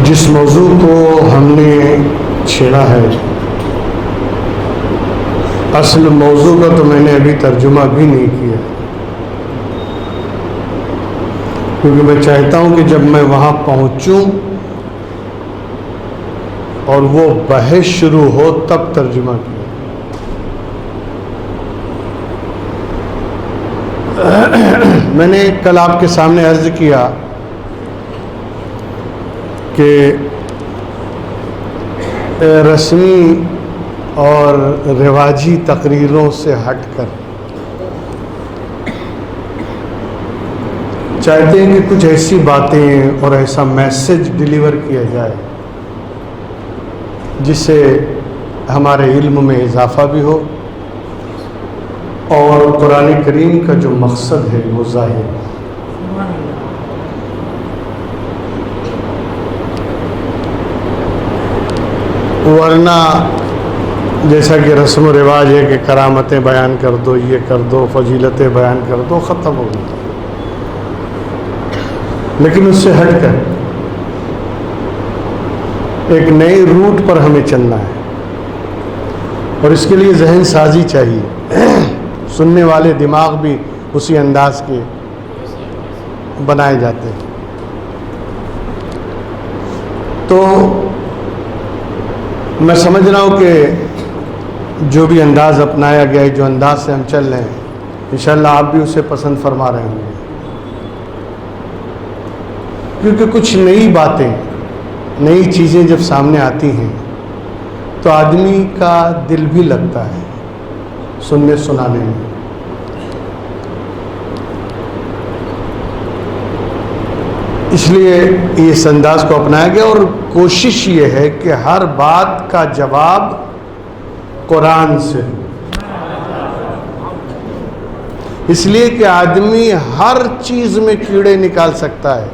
جس موضوع کو ہم نے چھیڑا ہے، اصل موضوع کا تو میں نے ابھی ترجمہ بھی نہیں کیا، کیونکہ میں چاہتا ہوں کہ جب میں وہاں پہنچوں اور وہ بحث شروع ہو تب ترجمہ کیا۔ میں نے کل آپ کے سامنے عرض کیا کہ رسمی اور رواجی تقریروں سے ہٹ کر چاہتے ہیں کہ کچھ ایسی باتیں اور ایسا میسج ڈیلیور کیا جائے جس سے ہمارے علم میں اضافہ بھی ہو اور قرآن کریم کا جو مقصد ہے وہ ظاہر ہو۔ ورنہ جیسا کہ رسم و رواج ہے کہ کرامتیں بیان کر دو، یہ کر دو، فضیلتیں بیان کر دو، ختم ہو گئی۔ لیکن اس سے ہٹ کر ایک نئے روٹ پر ہمیں چلنا ہے، اور اس کے لیے ذہن سازی چاہیے۔ سننے والے دماغ بھی اسی انداز کے بنائے جاتے ہیں۔ تو میں سمجھ رہا ہوں کہ جو بھی انداز اپنایا گیا ہے، جو انداز سے ہم چل رہے ہیں، انشاءاللہ آپ بھی اسے پسند فرما رہے ہوں گے، کیونکہ کچھ نئی باتیں، نئی چیزیں جب سامنے آتی ہیں تو آدمی کا دل بھی لگتا ہے سننے سنانے میں۔ اس لیے اس انداز کو اپنایا گیا، اور کوشش یہ ہے کہ ہر بات کا جواب قرآن سے ہو، اس لیے کہ آدمی ہر چیز میں کیڑے نکال سکتا ہے،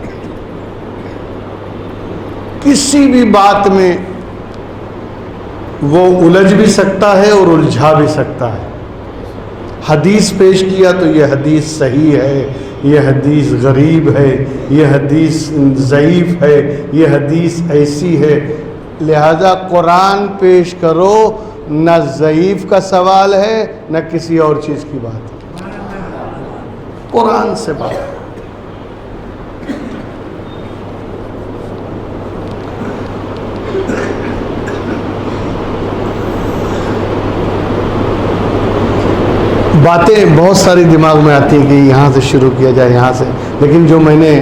کسی بھی بات میں وہ الجھ بھی سکتا ہے اور الجھا بھی سکتا ہے۔ حدیث پیش کیا تو یہ حدیث صحیح ہے، یہ حدیث غریب ہے، یہ حدیث ضعیف ہے، یہ حدیث ایسی ہے، لہذا قرآن پیش کرو، نہ ضعیف کا سوال ہے نہ کسی اور چیز کی بات ہے، قرآن سے بات ہے۔ باتیں بہت ساری دماغ میں آتی ہیں کہ یہاں سے شروع کیا جائے، یہاں سے، لیکن جو میں نے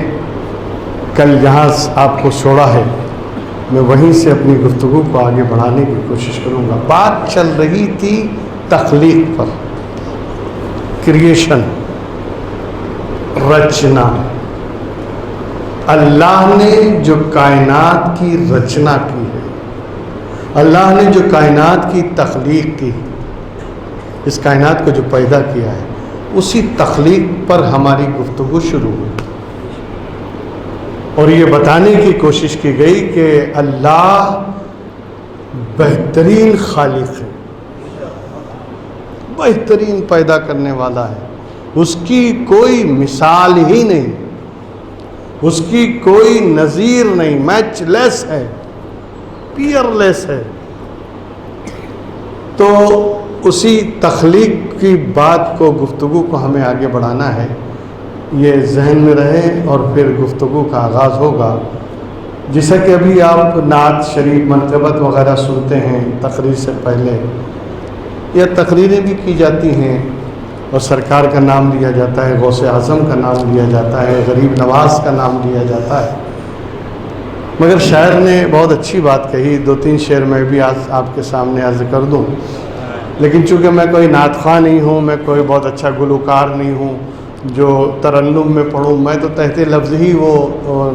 کل یہاں آپ کو چھوڑا ہے، میں وہیں سے اپنی گفتگو کو آگے بڑھانے کی کوشش کروں گا۔ بات چل رہی تھی تخلیق پر، کریشن، رچنا۔ اللہ نے جو کائنات کی رچنا کی ہے، اللہ نے جو کائنات کی تخلیق کی، اس کائنات کو جو پیدا کیا ہے، اسی تخلیق پر ہماری گفتگو شروع ہوئی، اور یہ بتانے کی کوشش کی گئی کہ اللہ بہترین خالق ہے، بہترین پیدا کرنے والا ہے، اس کی کوئی مثال ہی نہیں، اس کی کوئی نظیر نہیں، میچ لیس ہے، پیئر لیس ہے۔ تو اسی تخلیق کی بات کو، گفتگو کو ہمیں آگے بڑھانا ہے، یہ ذہن میں رہے، اور پھر گفتگو کا آغاز ہوگا۔ جیسا کہ ابھی آپ نعت شریف، منقبت وغیرہ سنتے ہیں تقریر سے پہلے، یا تقریریں بھی کی جاتی ہیں اور سرکار کا نام لیا جاتا ہے، غوث اعظم کا نام لیا جاتا ہے، غریب نواز کا نام لیا جاتا ہے، مگر شاعر نے بہت اچھی بات کہی، دو تین شعر میں بھی آج آپ کے سامنے عرض کر دوں، لیکن چونکہ میں کوئی نعت خواں نہیں ہوں، میں کوئی بہت اچھا گلوکار نہیں ہوں جو ترنم میں پڑھوں، میں تو تحت لفظ ہی وہ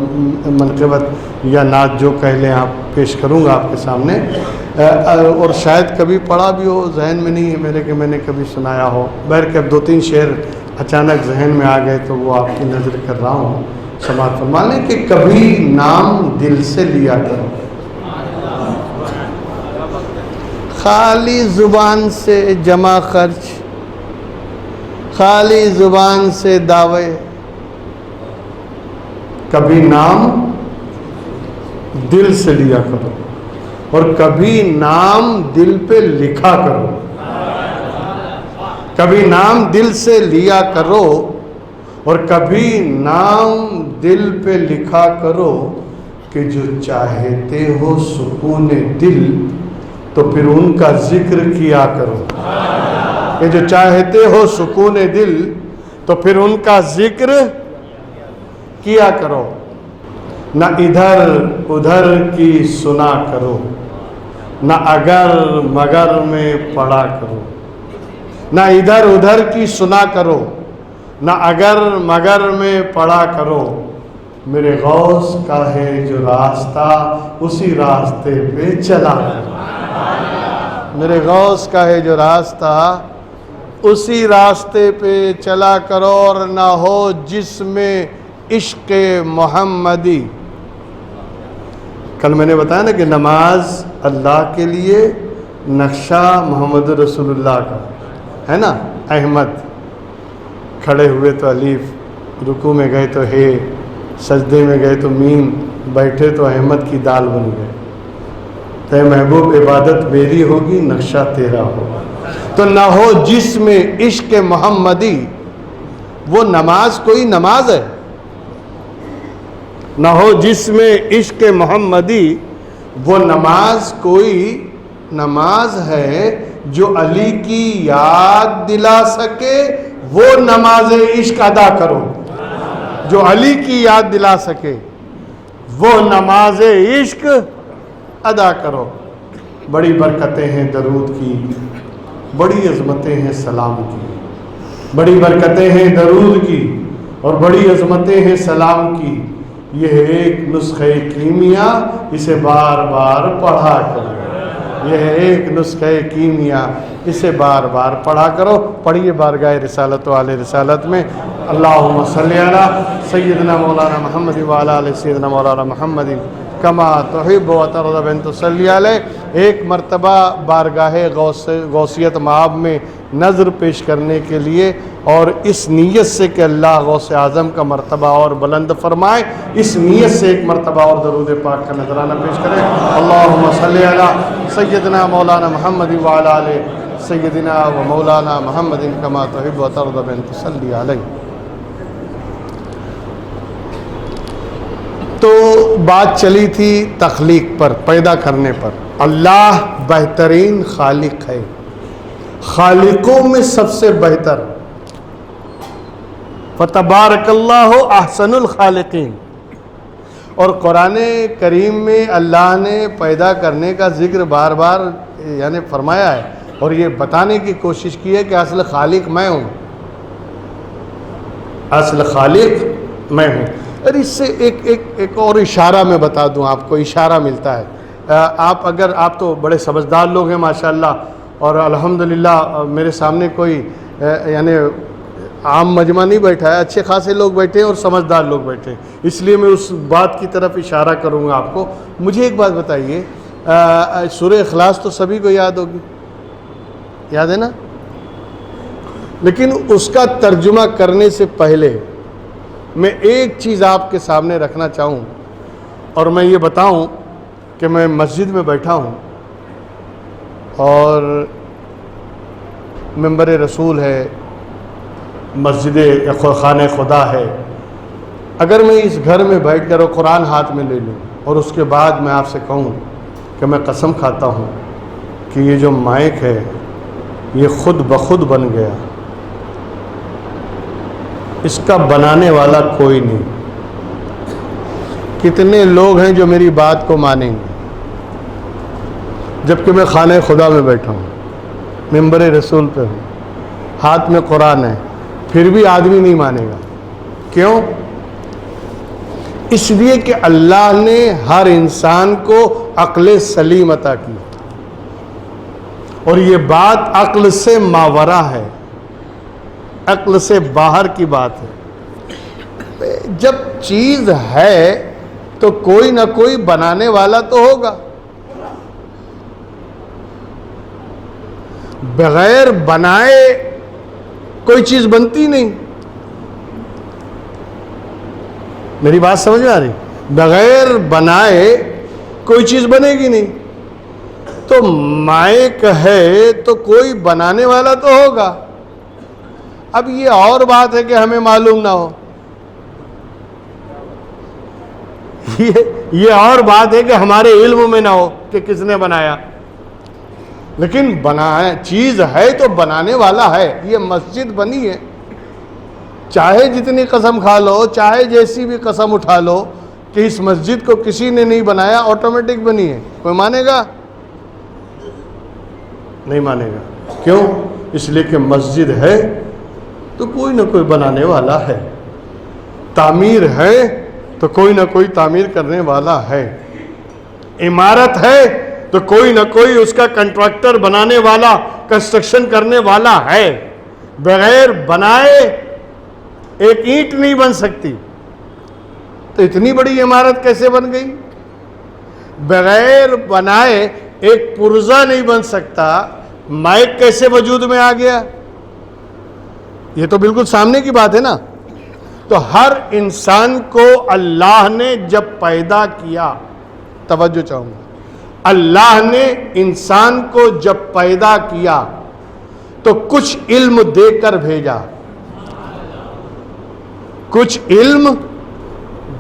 منقبت یا نعت جو کہہ لیں آپ پیش کروں گا آپ کے سامنے، اور شاید کبھی پڑھا بھی ہو، ذہن میں نہیں ہے میرے کہ میں نے کبھی سنایا ہو، بہرکیف دو تین شعر اچانک ذہن میں آ گئے تو وہ آپ کی نظر کر رہا ہوں۔ سماعت فرما لیں کہ کبھی نام دل سے لیا کرو، خالی زبان سے جمع خرچ، خالی زبان سے دعوے، کبھی نام دل سے لیا کرو، اور کبھی نام دل پہ لکھا کرو. کبھی نام دل سے لیا کرو اور کبھی نام دل پہ لکھا کرو کہ جو چاہتے ہو سکون دل تو پھر ان کا ذکر کیا کرو. کہ جو چاہتے ہو سکون دل تو پھر ان کا ذکر کیا کرو. نہ ادھر ادھر کی سنا کرو، نہ اگر مگر میں پڑا کرو. نہ ادھر ادھر کی سنا کرو، نہ اگر مگر میں پڑا کرو. میرے غوث کا ہے جو راستہ اسی راستے پہ چلا کرو. میرے غوث کا ہے جو راستہ اسی راستے پہ چلا کرو. اور نہ ہو جس میں عشق محمدی. کل میں نے بتایا نا کہ نماز اللہ کے لیے، نقشہ محمد رسول اللہ کا ہے نا. احمد کھڑے ہوئے تو الف، رکوع میں گئے تو ہے، سجدے میں گئے تو میم، بیٹھے تو احمد کی دال بن گئے. اے محبوب عبادت میری ہوگی، نقشہ تیرا ہوگا. تو نہ ہو جس میں عشق محمدی. وہ نماز کوئی نماز ہے؟ نہ ہو جس میں عشق محمدی. وہ نماز کوئی نماز ہے جو علی کی یاد دلا سکے، وہ نماز عشق ادا کرو. جو علی کی یاد دلا سکے وہ نماز عشق ادا کرو. بڑی برکتیں ہیں درود کی، بڑی عظمتیں ہیں سلام کی. بڑی برکتیں ہیں درود کی اور بڑی عظمتیں ہیں سلام کی. یہ ہے ایک نسخہ کیمیا، اسے بار بار پڑھا کرو. یہ ہے ایک نسخہ کیمیا، اسے بار بار پڑھا کرو. پڑھیے بارگاہ رسالت و آل رسالت میں اللہم صلی علی سیدنا مولانا محمد وعلی آل سیدنا مولانا محمد کما تحب و ترضی بن تصلی علیہ. ایک مرتبہ بارگاہ غوثیت مآب میں نظر پیش کرنے کے لیے، اور اس نیت سے کہ اللہ غوث اعظم کا مرتبہ اور بلند فرمائے، اس نیت سے ایک مرتبہ اور درود پاک کا نذرانہ پیش کریں. اللہم صلی علی سیدنا مولانا محمد وعلی آل سیدنا و مولانا محمد کما تحب و ترضی بن تصلی علیہ. تو بات چلی تھی تخلیق پر، پیدا کرنے پر. اللہ بہترین خالق ہے، خالقوں میں سب سے بہتر. فتبارک اللہ احسن الخالقین. اور قرآن کریم میں اللہ نے پیدا کرنے کا ذکر بار بار یعنی فرمایا ہے، اور یہ بتانے کی کوشش کی ہے کہ اصل خالق میں ہوں، اصل خالق میں ہوں. اور اس سے ایک اور اشارہ میں بتا دوں آپ کو، اشارہ ملتا ہے. آپ تو بڑے سمجھدار لوگ ہیں ماشاءاللہ، اور الحمدللہ میرے سامنے کوئی یعنی عام مجمع نہیں بیٹھا ہے، اچھے خاصے لوگ بیٹھے ہیں اور سمجھدار لوگ بیٹھے ہیں، اس لیے میں اس بات کی طرف اشارہ کروں گا آپ کو. مجھے ایک بات بتائیے، سورہ اخلاص تو سبھی کو یاد ہوگی، یاد ہے نا؟ لیکن اس کا ترجمہ کرنے سے پہلے میں ایک چیز آپ کے سامنے رکھنا چاہوں، اور میں یہ بتاؤں کہ میں مسجد میں بیٹھا ہوں اور منبر رسول ہے، مسجد خانہ خدا ہے. اگر میں اس گھر میں بیٹھ کر قرآن ہاتھ میں لے لوں اور اس کے بعد میں آپ سے کہوں کہ میں قسم کھاتا ہوں کہ یہ جو مائک ہے یہ خود بخود بن گیا، اس کا بنانے والا کوئی نہیں. کتنے لوگ ہیں جو میری بات کو مانیں گے؟ جبکہ میں خانہ خدا میں بیٹھا ہوں، منبر رسول پہ ہوں، ہاتھ میں قرآن ہے، پھر بھی آدمی نہیں مانے گا. کیوں؟ اس لیے کہ اللہ نے ہر انسان کو عقل سلیم عطا کی، اور یہ بات عقل سے ماورا ہے، عقل سے باہر کی بات ہے. جب چیز ہے تو کوئی نہ کوئی بنانے والا تو ہوگا. بغیر بنائے کوئی چیز بنتی نہیں. میری بات سمجھ میں آ رہی؟ بغیر بنائے کوئی چیز بنے گی نہیں. تو مائک ہے تو کوئی بنانے والا تو ہوگا. اب یہ اور بات ہے کہ ہمیں معلوم نہ ہو, یہ اور بات ہے کہ ہمارے علم میں نہ ہو کہ کس نے بنایا. لیکن بنایا چیز ہے تو بنانے والا ہے. یہ مسجد بنی ہے, چاہے جتنی قسم کھا لو, چاہے جیسی بھی قسم اٹھا لو کہ اس مسجد کو کسی نے نہیں بنایا, آٹومیٹک بنی ہے. کوئی مانے گا؟ نہیں مانے گا. کیوں؟ اس لیے کہ مسجد ہے تو کوئی نہ کوئی بنانے والا ہے, تعمیر ہے تو کوئی نہ کوئی تعمیر کرنے والا ہے, عمارت ہے تو کوئی نہ کوئی اس کا کنٹریکٹر بنانے والا, کنسٹرکشن کرنے والا ہے. بغیر بنائے ایک اینٹ نہیں بن سکتی. تو اتنی بڑی عمارت کیسے بن گئی؟ بغیر بنائے ایک پرزہ نہیں بن سکتا. مائک کیسے وجود میں آ گیا؟ یہ تو بالکل سامنے کی بات ہے نا. تو ہر انسان کو اللہ نے جب پیدا کیا, توجہ چاہوں گا, اللہ نے انسان کو جب پیدا کیا تو کچھ علم دے کر بھیجا. کچھ علم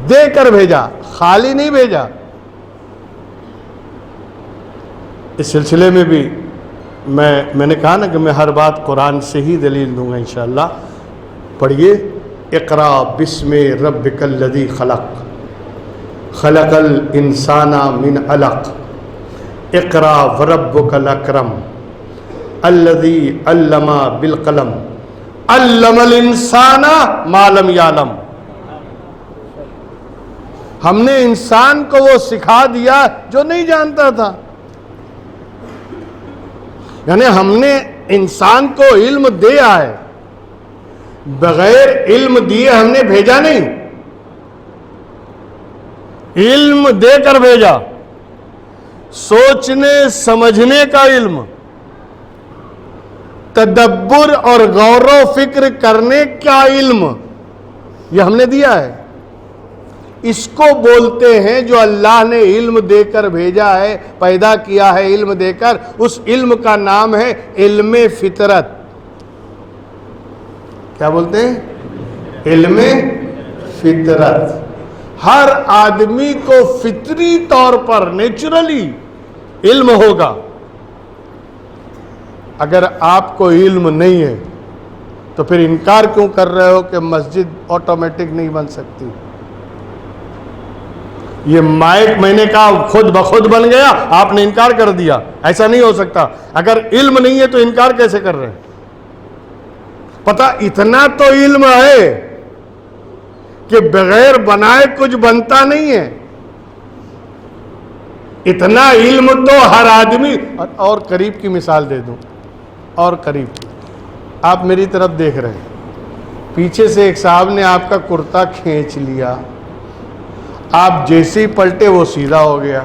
دے کر بھیجا, خالی نہیں بھیجا. اس سلسلے میں بھی میں نے کہا نا کہ میں ہر بات قرآن سے ہی دلیل دوں گا انشاءاللہ. پڑھیے, اقرا بسم ربک الذی خلق, خلق الانسان من علق, اقرا وربک الاکرم, الذی علم بالقلم, علم الانسان ما لم یعلم. ہم نے انسان کو وہ سکھا دیا جو نہیں جانتا تھا. یعنی ہم نے انسان کو علم دیا ہے, بغیر علم دیے ہم نے بھیجا نہیں, علم دے کر بھیجا. سوچنے سمجھنے کا علم, تدبر اور غور و فکر کرنے کا علم, یہ ہم نے دیا ہے. اس کو بولتے ہیں جو اللہ نے علم دے کر بھیجا ہے, پیدا کیا ہے علم دے کر. اس علم کا نام ہے علم فطرت. کیا بولتے ہیں؟ علم فطرت. ہر آدمی کو فطری طور پر نیچرلی علم ہوگا. اگر آپ کو علم نہیں ہے تو پھر انکار کیوں کر رہے ہو کہ مسجد آٹومیٹک نہیں بن سکتی؟ یہ مائک میں نے کہا خود بخود بن گیا, آپ نے انکار کر دیا. ایسا نہیں ہو سکتا. اگر علم نہیں ہے تو انکار کیسے کر رہے ہیں؟ پتہ اتنا تو علم ہے کہ بغیر بنائے کچھ بنتا نہیں ہے. اتنا علم تو ہر آدمی. اور قریب کی مثال دے دوں, اور قریب کی. آپ میری طرف دیکھ رہے ہیں, پیچھے سے ایک صاحب نے آپ کا کرتا کھینچ لیا, آپ جیسے ہی پلٹے وہ سیدھا ہو گیا.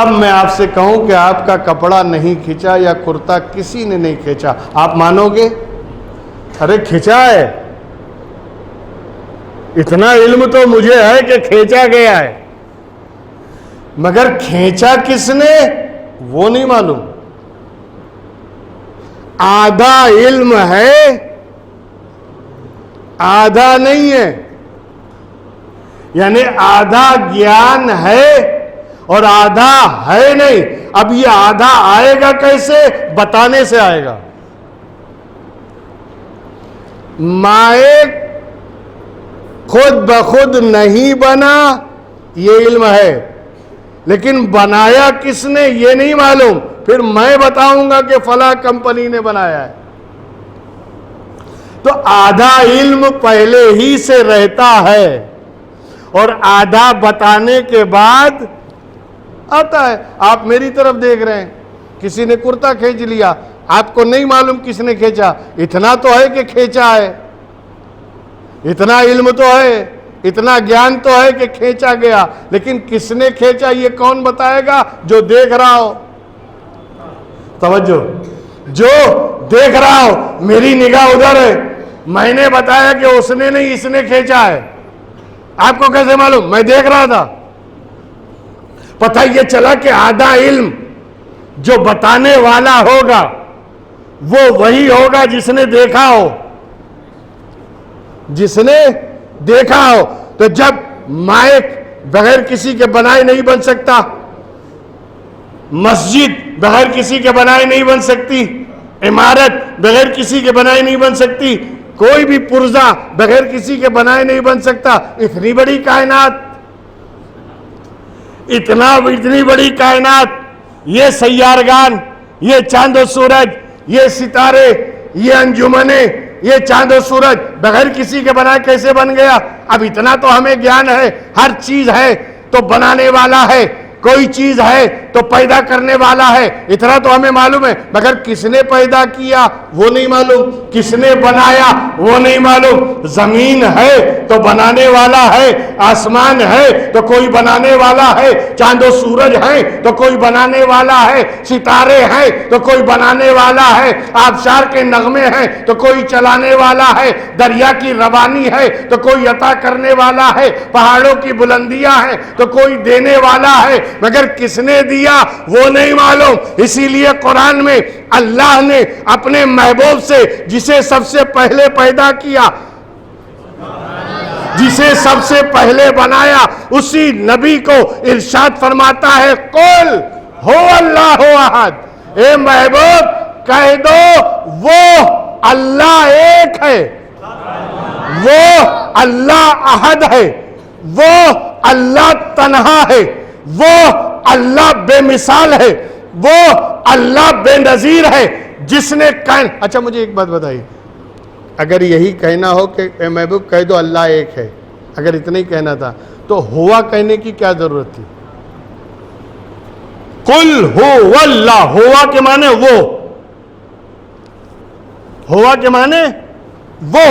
اب میں آپ سے کہوں کہ آپ کا کپڑا نہیں کھینچا یا کرتا کسی نے نہیں کھینچا, آپ مانو گے؟ ارے کھینچا ہے. اتنا علم تو مجھے ہے کہ کھینچا گیا ہے, مگر کھینچا کس نے وہ نہیں معلوم. آدھا علم ہے, آدھا نہیں ہے. یعنی آدھا گیان ہے اور آدھا ہے نہیں. اب یہ آدھا آئے گا کیسے؟ بتانے سے آئے گا. مائک خود بخود نہیں بنا, یہ علم ہے, لیکن بنایا کس نے یہ نہیں معلوم. پھر میں بتاؤں گا کہ فلاں کمپنی نے بنایا ہے. تو آدھا علم پہلے ہی سے رہتا ہے اور آدھا بتانے کے بعد آتا ہے. آپ میری طرف دیکھ رہے ہیں, کسی نے کرتا کھینچ لیا, آپ کو نہیں معلوم کس نے کھینچا. اتنا تو ہے کہ کھینچا ہے, اتنا علم تو ہے, اتنا گیان تو ہے کہ کھینچا گیا. لیکن کس نے کھینچا یہ کون بتائے گا؟ جو دیکھ رہا ہو. توجہ, جو دیکھ رہا ہو. میری نگاہ ادھر ہے, میں نے بتایا کہ اس نے نہیں, اس نے کھینچا ہے. آپ کو کیسے معلوم؟ میں دیکھ رہا تھا. پتہ یہ چلا کہ آدھا علم جو بتانے والا ہوگا وہ وہی ہوگا جس نے دیکھا ہو. جس نے دیکھا ہو. تو جب مائک بغیر کسی کے بنائے نہیں بن سکتا، مسجد بغیر کسی کے بنائے نہیں بن سکتی، عمارت بغیر کسی کے بنائے نہیں بن سکتی، کوئی بھی پرزہ بغیر کسی کے بنائے نہیں بن سکتا. اتنی بڑی کائنات، اتنی بڑی کائنات، یہ سیارگان، یہ چاند و سورج، یہ ستارے، یہ انجمنیں، یہ چاند و سورج بغیر کسی کے بنائے کیسے بن گیا؟ اب اتنا تو ہمیں گیان ہے، ہر چیز ہے تو بنانے والا ہے، کوئی چیز ہے تو پیدا کرنے والا ہے، اتنا تو ہمیں معلوم ہے. مگر کس نے پیدا کیا وہ نہیں معلوم، کس نے بنایا وہ نہیں معلوم. زمین ہے تو بنانے والا ہے، آسمان ہے تو کوئی بنانے والا ہے، چاند و سورج ہیں تو کوئی بنانے والا ہے، ستارے ہیں تو کوئی بنانے والا ہے، آبشار کے نغمے ہیں تو کوئی چلانے والا ہے، دریا کی روانی ہے تو کوئی عطا کرنے والا ہے، پہاڑوں کی بلندیاں ہیں تو کوئی دینے والا ہے. مگر کس نے دیا وہ نہیں معلوم. اسی لیے قرآن میں اللہ نے اپنے محبوب سے جسے سب سے پہلے پیدا کیا، جسے سب سے پہلے بنایا، اسی نبی کو ارشاد فرماتا ہے قل ہو اللہ احد. اے محبوب کہہ دو وہ اللہ ایک ہے، وہ اللہ احد ہے، وہ اللہ تنہا ہے، وہ اللہ بے مثال ہے، وہ اللہ بے نظیر ہے جس نے اچھا مجھے ایک بات بتائیے، اگر یہی کہنا ہو کہ اے محبوب کہہ دو اللہ ایک ہے، اگر اتنا ہی کہنا تھا تو ہوا کہنے کی کیا ضرورت تھی؟ قل ہو اللہ، ہوا کے معنی وہ، ہوا کے معنی وہ.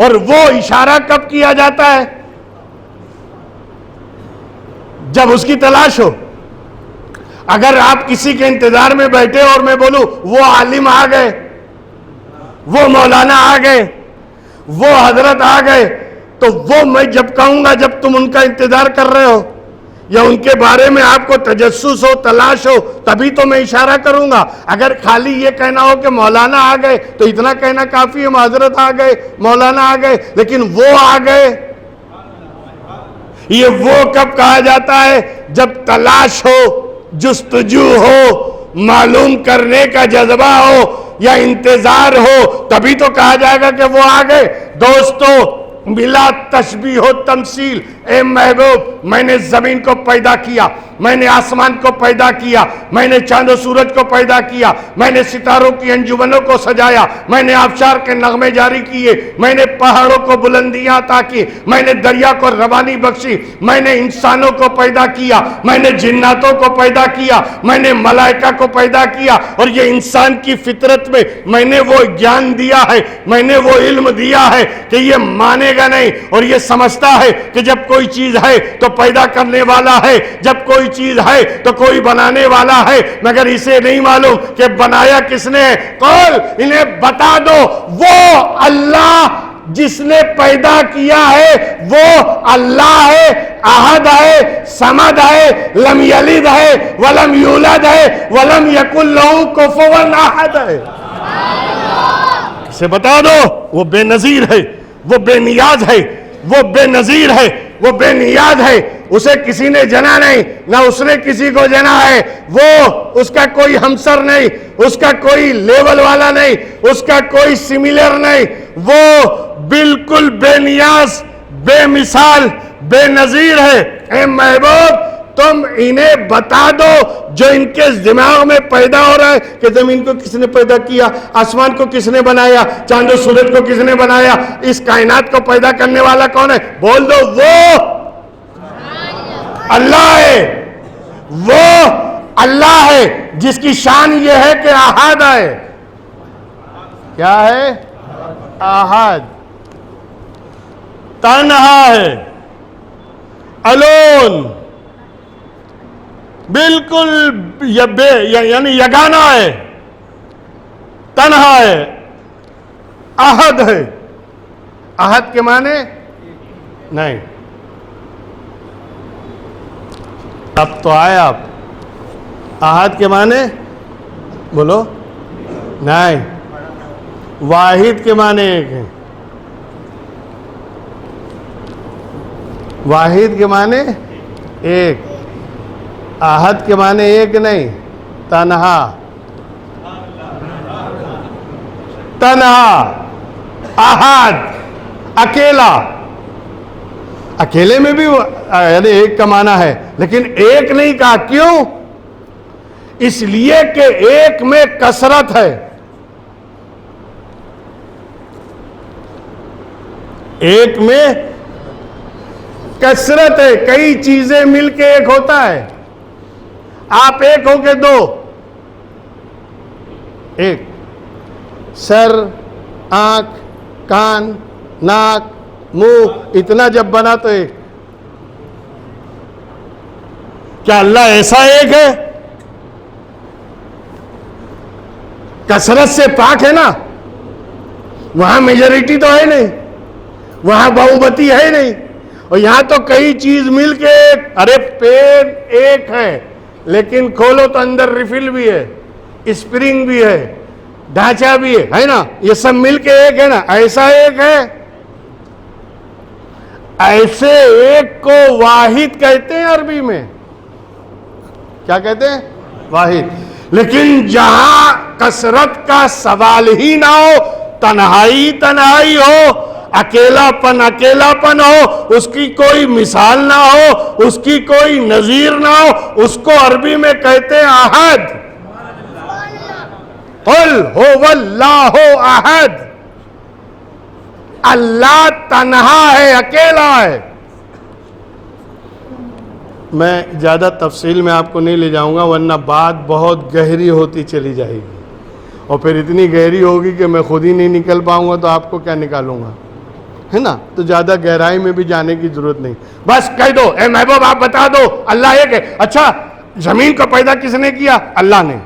اور وہ اشارہ کب کیا جاتا ہے؟ جب اس کی تلاش ہو. اگر آپ کسی کے انتظار میں بیٹھے اور میں بولوں وہ عالم آ گئے، وہ مولانا آ گئے، وہ حضرت آ گئے، تو وہ میں جب کہوں گا جب تم ان کا انتظار کر رہے ہو یا ان کے بارے میں آپ کو تجسس ہو، تلاش ہو، تبھی تو میں اشارہ کروں گا. اگر خالی یہ کہنا ہو کہ مولانا آ گئے تو اتنا کہنا کافی ہے، حضرت آ گئے، مولانا آ گئے. لیکن وہ آ گئے، یہ وہ کب کہا جاتا ہے؟ جب تلاش ہو، جستجو ہو، معلوم کرنے کا جذبہ ہو یا انتظار ہو، تبھی تو کہا جائے گا کہ وہ آ گئے. دوستو بلا تشبیہ و تمثیل، اے محبوب میں نے زمین کو پیدا کیا، میں نے آسمان کو پیدا کیا، میں نے چاند و سورج کو پیدا کیا، میں نے ستاروں کی انجمنوں کو سجایا، میں نے آبشار کے نغمے جاری کیے، میں نے پہاڑوں کو بلندیاں عطا کی، میں نے دریا کو روانی بخشی، میں نے انسانوں کو پیدا کیا، میں نے جناتوں کو پیدا کیا، میں نے ملائکہ کو پیدا کیا. اور یہ انسان کی فطرت میں نے وہ گیان دیا ہے، میں نے وہ علم دیا ہے کہ یہ مانے گا نہیں اور یہ سمجھتا ہے کہ جب کوئی چیز ہے تو پیدا کرنے والا ہے، جب کوئی چیز ہے تو کوئی بنانے والا ہے. مگر اسے نہیں معلوم کہ بنایا کس نے. قول انہیں بتا دو وہ اللہ جس نے پیدا کیا ہے وہ اللہ ہے، احد ہے، صمد ہے، لم یلد ہے ولم یولد ہے ولم یکن لہ کفوا احد ہے. اسے بتا دو وہ بے نظیر ہے، وہ بے نیاز ہے، وہ بے نظیر ہے، وہ بے نیاز ہے. اسے کسی نے جنا نہیں، نہ اس نے کسی کو جنا ہے. وہ اس کا کوئی ہمسر نہیں، اس کا کوئی لیول والا نہیں، اس کا کوئی سملر نہیں. وہ بالکل بے نیاز، بے مثال، بے نظیر ہے. اے محبوب تم انہیں بتا دو جو ان کے دماغ میں پیدا ہو رہا ہے کہ زمین کو کس نے پیدا کیا، آسمان کو کس نے بنایا، چاند و سورج کو کس نے بنایا، اس کائنات کو پیدا کرنے والا کون ہے؟ بول دو وہ اللہ ہے. وہ اللہ ہے جس کی شان یہ ہے کہ احد ہے. کیا ہے؟ احد، تنہا ہے، الون، بالکل یعنی یگانہ ہے، تنہا ہے، احد ہے. احد کے معنی نہیں، اب تو آئے آپ. احد کے معنی بولو نہیں. واحد کے معنی ایک ہے. واحد کے معنی ایک. احد کے معنی ایک نہیں، تنہا. تنہا، احد، اکیلا. اکیلے میں بھی یعنی ایک کا معنی ہے، لیکن ایک نہیں کہا. کیوں؟ اس لیے کہ ایک میں کثرت ہے. ایک میں کثرت ہے. کئی چیزیں مل کے ایک ہوتا ہے. آپ ایک ہو کے دو. ایک سر، آنکھ، کان، ناک، منہ، اتنا جب بنا تو ایک. کیا اللہ ایسا ایک ہے؟ کثرت سے پاک ہے نا. وہاں میجورٹی تو ہے نہیں، وہاں بہومتی ہے نہیں. اور یہاں تو کئی چیز مل کے ایک. ارے پین ایک ہے لیکن کھولو تو اندر ریفل بھی ہے، اسپرنگ بھی ہے، ڈھانچہ بھی ہے نا. یہ سب مل کے ایک ہے نا. ایسا ایک ہے. ایسے ایک کو واحد کہتے ہیں عربی میں. کیا کہتے ہیں؟ واحد. لیکن جہاں کثرت کا سوال ہی نہ ہو، تنہائی تنہائی ہو، اکیلاپن ہو، اس کی کوئی مثال نہ ہو، اس کی کوئی نظیر نہ ہو، اس کو عربی میں کہتے ہیں احد. قل هو اللہ احد. اللہ تنہا ہے، اکیلا ہے. میں زیادہ تفصیل میں آپ کو نہیں لے جاؤں گا ورنہ بات بہت گہری ہوتی چلی جائے گی، اور پھر اتنی گہری ہوگی کہ میں خود ہی نہیں نکل پاؤں گا تو آپ کو کیا نکالوں گا، ہے نا. تو زیادہ گہرائی میں بھی جانے کی ضرورت نہیں. بس کہہ دو اے محبوب آپ بتا دو اللہ ایک ہے. اچھا زمین کو پیدا کس نے کیا؟ اللہ نے.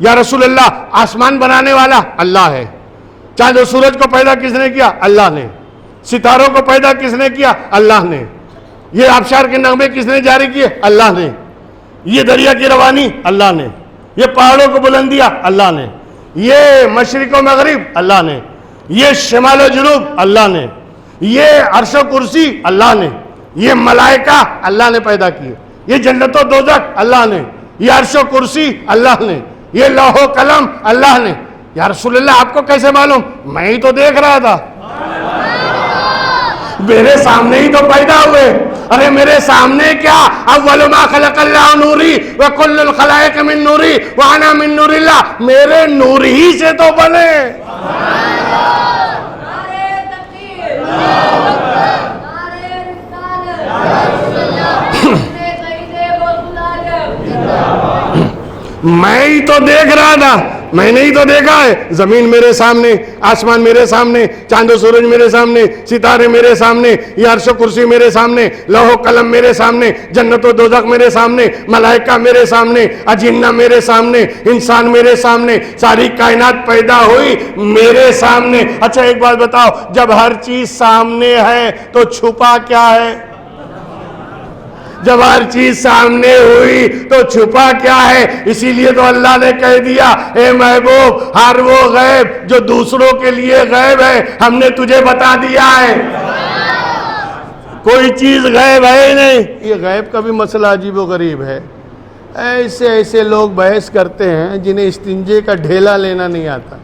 یا رسول اللہ آسمان بنانے والا اللہ ہے. چاند و سورج کو پیدا کس نے کیا؟ اللہ نے. ستاروں کو پیدا کس نے کیا؟ اللہ نے. یہ آبشار کے نغمے کس نے جاری کیے؟ اللہ نے. یہ دریا کی روانی اللہ نے. یہ پہاڑوں کو بلندیا اللہ نے. یہ مشرق و مغرب اللہ نے. یہ شمال و جنوب اللہ نے. یہ عرش و کرسی اللہ نے. یہ ملائکہ اللہ نے پیدا کیے. یہ جنت و دوزخ اللہ نے. یہ عرش و کرسی اللہ نے. یہ لوح و قلم اللہ نے. یا رسول اللہ آپ کو کیسے معلوم؟ میں ہی تو دیکھ رہا تھا، میرے سامنے ہی تو پیدا ہوئے. ارے میرے سامنے کیا، اول ما خلق اللہ نوری وکل الخلائق من نوری وانا من نور اللہ. میرے نور ہی سے تو بنے. میں ہی تو دیکھ رہا تھا، میں نے ہی تو دیکھا ہے. زمین میرے سامنے، آسمان میرے سامنے، چاند و سورج میرے سامنے، ستارے میرے سامنے، یہ عرش و کرسی میرے سامنے، لوح و قلم میرے سامنے، جنت و دوزخ میرے سامنے، ملائکہ میرے سامنے، اجنہ میرے سامنے، انسان میرے سامنے، ساری کائنات پیدا ہوئی میرے سامنے. اچھا ایک بات بتاؤ، جب ہر چیز سامنے ہے تو چھپا کیا ہے؟ جب ہر چیز سامنے ہوئی تو چھپا کیا ہے؟ اسی لیے تو اللہ نے کہہ دیا اے محبوب ہر وہ غیب جو دوسروں کے لیے غیب ہے ہم نے تجھے بتا دیا ہے. کوئی چیز غیب ہے نہیں. یہ غیب کا بھی مسئلہ عجیب و غریب ہے. ایسے لوگ بحث کرتے ہیں جنہیں استنجے کا ڈھیلا لینا نہیں آتا،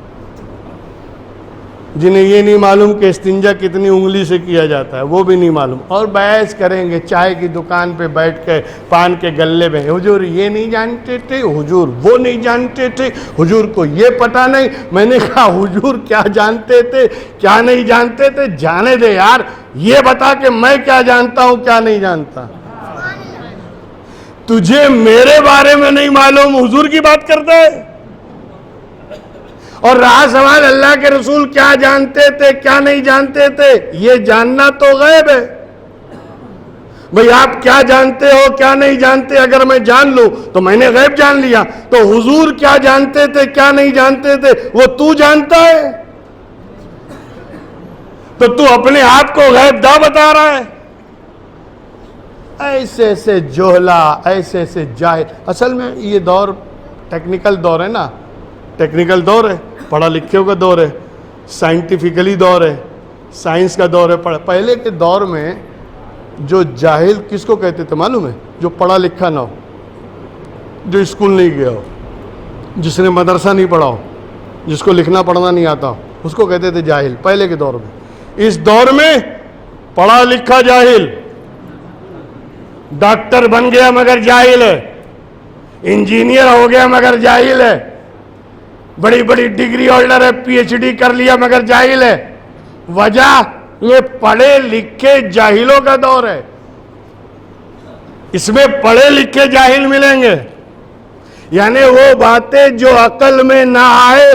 جنہیں یہ نہیں معلوم کہ استنجا کتنی انگلی سے کیا جاتا ہے، وہ بھی نہیں معلوم، اور بحث کریں گے چائے کی دکان پہ بیٹھ کے پان کے گلے میں. حضور یہ نہیں جانتے تھے، حضور وہ نہیں جانتے تھے، حضور کو یہ پتہ نہیں. میں نے کہا حضور کیا جانتے تھے کیا نہیں جانتے تھے جانے دے یار، یہ بتا کہ میں کیا جانتا ہوں کیا نہیں جانتا. تجھے میرے بارے میں نہیں معلوم، حضور کی بات کرتا ہے. اور رہا سوال اللہ کے رسول کیا جانتے تھے کیا نہیں جانتے تھے، یہ جاننا تو غیب ہے. بھئی آپ کیا جانتے ہو کیا نہیں جانتے اگر میں جان لوں تو میں نے غیب جان لیا. تو حضور کیا جانتے تھے کیا نہیں جانتے تھے وہ تو جانتا ہے، تو اپنے آپ کو غیب دا بتا رہا ہے. ایسے ایسے جوہلا، ایسے ایسے جاہل. اصل میں یہ دور ٹیکنیکل دور ہے نا، ٹیکنیکل دور ہے، پڑھا لکھوں کا دور ہے، سائنٹیفکلی دور ہے، سائنس کا دور ہے. پہلے کے دور میں جو جاہل کس کو کہتے تھے معلوم ہے؟ جو پڑھا لکھا نہ ہو، جو اسکول نہیں گیا ہو، جس نے مدرسہ نہیں پڑھا ہو، جس کو لکھنا پڑھنا نہیں آتا ہو، اس کو کہتے تھے جاہل پہلے کے دور میں. اس دور میں پڑھا لکھا جاہل، ڈاکٹر بن گیا مگر جاہل ہے، انجینئر ہو گیا مگر جاہل ہے، بڑی بڑی ڈگری ہولڈر ہے، پی ایچ ڈی کر لیا مگر جاہل ہے. وجہ یہ پڑھے لکھے جاہلوں کا دور ہے. اس میں پڑھے لکھے جاہل ملیں گے، یعنی وہ باتیں جو عقل میں نہ آئے،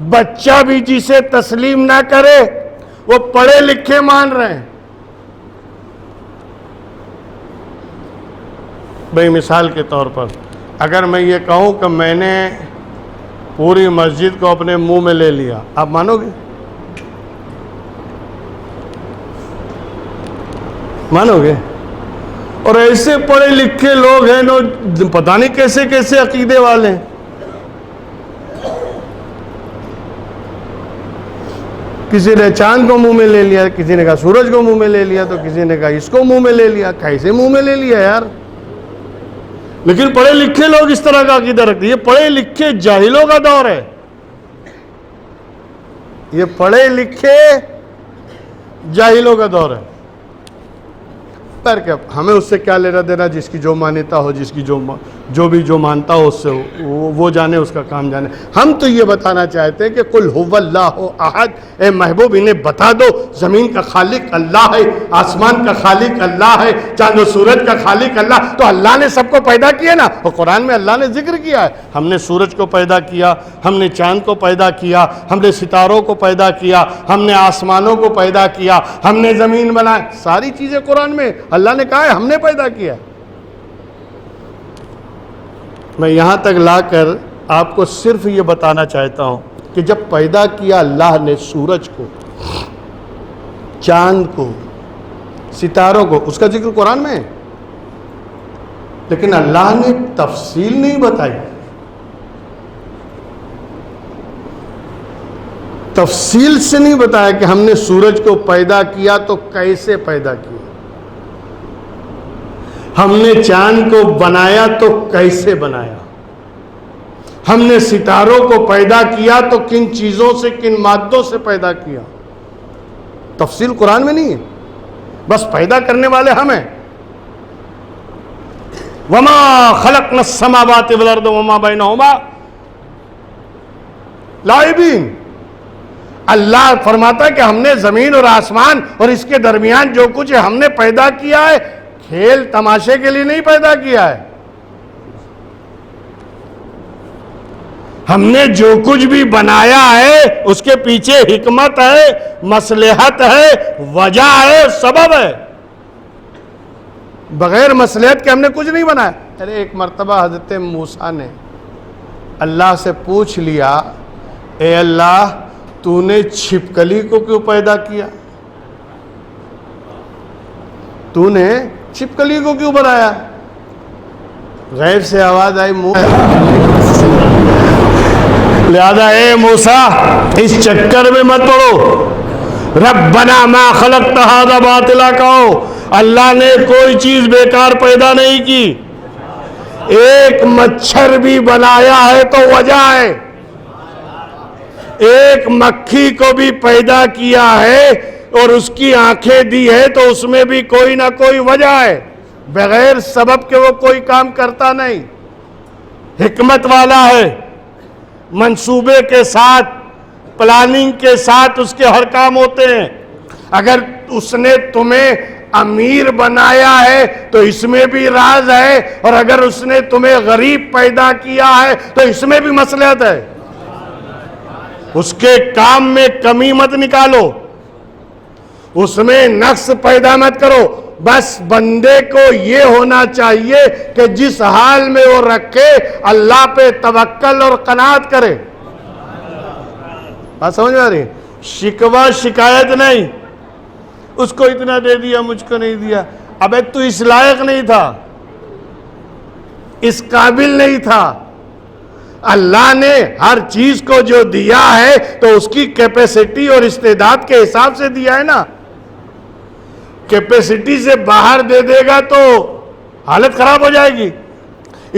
بچہ بھی جسے تسلیم نہ کرے، وہ پڑھے لکھے مان رہے ہیں. بھئی مثال کے طور پر اگر میں یہ کہوں کہ میں نے پوری مسجد کو اپنے منہ میں لے لیا، آپ مانو گے؟ مانو گے؟ اور ایسے پڑھے لکھے لوگ ہیں نا، پتہ نہیں کیسے کیسے عقیدے والے ہیں. کسی نے چاند کو منہ میں لے لیا، کسی نے کہا سورج کو منہ میں لے لیا، تو کسی نے کہا اس کو منہ میں لے لیا. کیسے منہ میں لے لیا یار؟ لیکن پڑھے لکھے لوگ اس طرح کا عقیدہ رکھتے ہیں. یہ پڑھے لکھے جاہلوں کا دور ہے. یہ پڑھے لکھے جاہلوں کا دور ہے. پر کیا ہمیں اس سے کیا لینا دینا؟ جس کی جو مانتا ہو، جس کی جو بھی مانتا ہو، اس سے وہ جانے، اس کا کام جانے. ہم تو یہ بتانا چاہتے ہیں کہ قل هو اللہ احد. اے محبوب انہیں بتا دو زمین کا خالق اللہ ہے، آسمان کا خالق اللہ ہے، چاند و سورج کا خالق اللہ. تو اللہ نے سب کو پیدا کیا نا، اور قرآن میں اللہ نے ذکر کیا ہے ہم نے سورج کو پیدا کیا، ہم نے چاند کو پیدا کیا، ہم نے ستاروں کو پیدا کیا، ہم نے آسمانوں کو پیدا کیا، ہم نے زمین بنائی. ساری چیزیں قرآن میں اللہ نے کہا ہے ہم نے پیدا کیا. میں یہاں تک لا کر آپ کو صرف یہ بتانا چاہتا ہوں کہ جب پیدا کیا اللہ نے سورج کو، چاند کو، ستاروں کو، اس کا ذکر قرآن میں ہے، لیکن اللہ نے تفصیل نہیں بتائی. تفصیل سے نہیں بتایا کہ ہم نے سورج کو پیدا کیا تو کیسے پیدا کیا، ہم نے چاند کو بنایا تو کیسے بنایا، ہم نے ستاروں کو پیدا کیا تو کن چیزوں سے، کن مادوں سے پیدا کیا. تفصیل قرآن میں نہیں ہے، بس پیدا کرنے والے ہم ہیں. وما خلقنا السماوات والارض وما بینہما لاعبین. اللہ فرماتا ہے کہ ہم نے زمین اور آسمان اور اس کے درمیان جو کچھ ہے ہم نے پیدا کیا ہے، کھیل تماشے کے لیے نہیں پیدا کیا ہے. ہم نے جو کچھ بھی بنایا ہے اس کے پیچھے حکمت ہے، مصلحت ہے، وجہ ہے، سبب ہے. بغیر مصلحت کے ہم نے کچھ نہیں بنایا. ارے ایک مرتبہ حضرت موسیٰ نے اللہ سے پوچھ لیا، اے اللہ تو نے چھپکلی کو کیوں پیدا کیا؟ تو نے چھپکلی کو کیوں بنایا؟ غیب سے آواز آئی لہذا اے موسیٰ اس چکر میں مت پڑو. ربنا ما خلقت هذا باطلا کہو، اللہ نے کوئی چیز بیکار پیدا نہیں کی. ایک مچھر بھی بنایا ہے تو وجہ ہے، ایک مکھی کو بھی پیدا کیا ہے اور اس کی آنکھیں دی ہے تو اس میں بھی کوئی نہ کوئی وجہ ہے. بغیر سبب کے وہ کوئی کام کرتا نہیں، حکمت والا ہے. منصوبے کے ساتھ، پلاننگ کے ساتھ اس کے ہر کام ہوتے ہیں. اگر اس نے تمہیں امیر بنایا ہے تو اس میں بھی راز ہے، اور اگر اس نے تمہیں غریب پیدا کیا ہے تو اس میں بھی مصلحت ہے. اس کے کام میں کمی مت نکالو، اس میں نقص پیدا مت کرو. بس بندے کو یہ ہونا چاہیے کہ جس حال میں وہ رکھے اللہ پہ توکل اور قناعت کرے. بات سمجھ میں آ رہی ہے؟ شکوہ شکایت نہیں، اس کو اتنا دے دیا مجھ کو نہیں دیا. ابے تو اس لائق نہیں تھا، اس قابل نہیں تھا. اللہ نے ہر چیز کو جو دیا ہے تو اس کی کیپیسٹی اور استعداد کے حساب سے دیا ہے نا. کیپیسٹی سے باہر دے دے گا تو حالت خراب ہو جائے گی.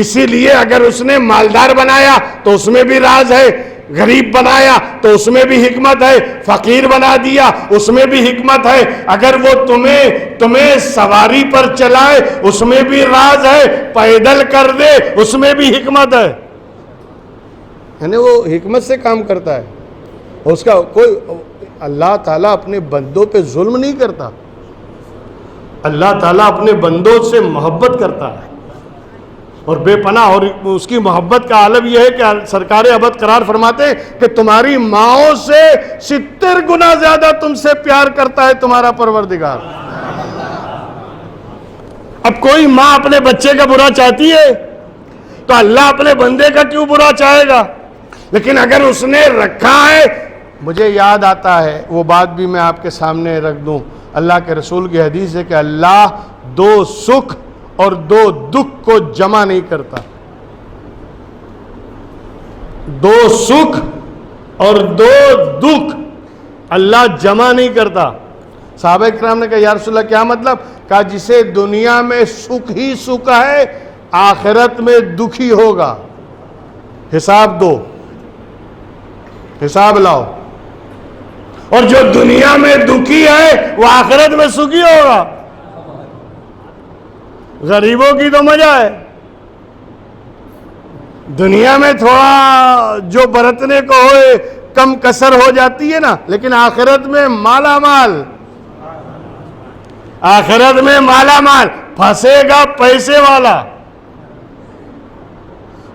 اسی لیے اگر اس نے مالدار بنایا تو اس میں بھی راز ہے، غریب بنایا تو اس میں بھی حکمت ہے، فقیر بنا دیا اس میں بھی حکمت ہے. اگر وہ تمہیں سواری پر چلائے اس میں بھی راز ہے، پیدل کر دے اس میں بھی حکمت ہے. یعنی وہ حکمت سے کام کرتا ہے. اس کا کوئی اللہ تعالیٰ اپنے بندوں پہ ظلم نہیں کرتا. اللہ تعالیٰ اپنے بندوں سے محبت کرتا ہے اور بے پناہ. اور اس کی محبت کا عالم یہ ہے کہ سرکار ابد قرار فرماتے ہیں کہ تمہاری ماؤں سے 70 گنا زیادہ تم سے پیار کرتا ہے تمہارا پروردگار. اب کوئی ماں اپنے بچے کا برا چاہتی ہے تو اللہ اپنے بندے کا کیوں برا چاہے گا؟ لیکن اگر اس نے رکھا ہے، مجھے یاد آتا ہے وہ بات بھی میں آپ کے سامنے رکھ دوں. اللہ کے رسول کی حدیث ہے کہ اللہ 2 سکھ اور 2 دکھ کو جمع نہیں کرتا. 2 سکھ اور 2 دکھ اللہ جمع نہیں کرتا. صحابہ کرام نے کہا یا رسول اللہ کیا مطلب؟ کہا جسے دنیا میں سکھ ہی سکھ ہے آخرت میں دکھی ہوگا. حساب دو، حساب لاؤ. اور جو دنیا میں دکھی ہے وہ آخرت میں سکھی ہوگا. غریبوں کی تو مزہ ہے، دنیا میں تھوڑا جو برتنے کو ہوئے کم کسر ہو جاتی ہے نا، لیکن آخرت میں مالا مال. آخرت میں مالا مال. پھنسے گا پیسے والا،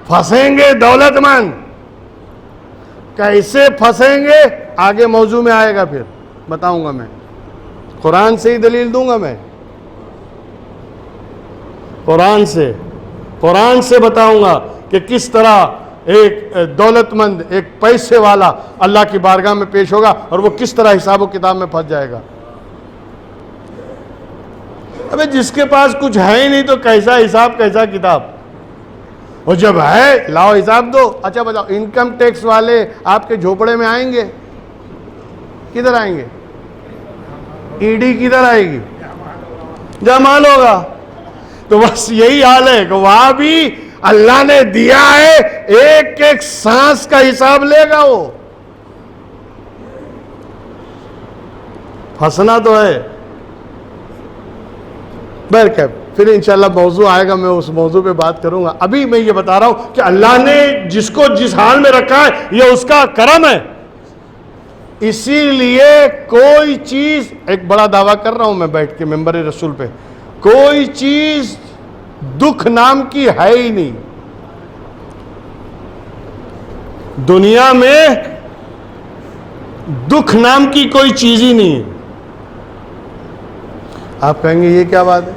پھنسیں گے دولت مند. کیسے پھنسیں گے آگے موضوع میں آئے گا، پھر بتاؤں گا. میں قرآن سے ہی دلیل دوں گا. میں قرآن سے بتاؤں گا کہ کس طرح ایک دولت مند، ایک پیسے والا اللہ کی بارگاہ میں پیش ہوگا اور وہ کس طرح حساب و کتاب میں پھنس جائے گا. ابے جس کے پاس کچھ ہے ہی نہیں تو کیسا حساب کیسا کتاب؟ اور جب ہے لاؤ حساب دو. اچھا بتاؤ انکم ٹیکس والے آپ کے جھوپڑے میں آئیں گے؟ کدھر آئیں گے؟ ای ڈی کدھر آئے گی؟ جمال ہوگا. تو بس یہی حال ہے کہ وہاں بھی اللہ نے دیا ہے، ایک ایک سانس کا حساب لے گا. وہ پھنسنا تو ہے. برکت پھر انشاءاللہ موضوع آئے گا، میں اس موضوع پہ بات کروں گا. ابھی میں یہ بتا رہا ہوں کہ اللہ نے جس کو جس حال میں رکھا ہے یہ اس کا کرم ہے. اسی لیے کوئی چیز، ایک بڑا دعویٰ کر رہا ہوں میں بیٹھ کے ممبر رسول پہ، کوئی چیز دکھ نام کی ہے ہی نہیں. دنیا میں دکھ نام کی کوئی چیز ہی نہیں ہے. آپ کہیں گے یہ کیا بات ہے؟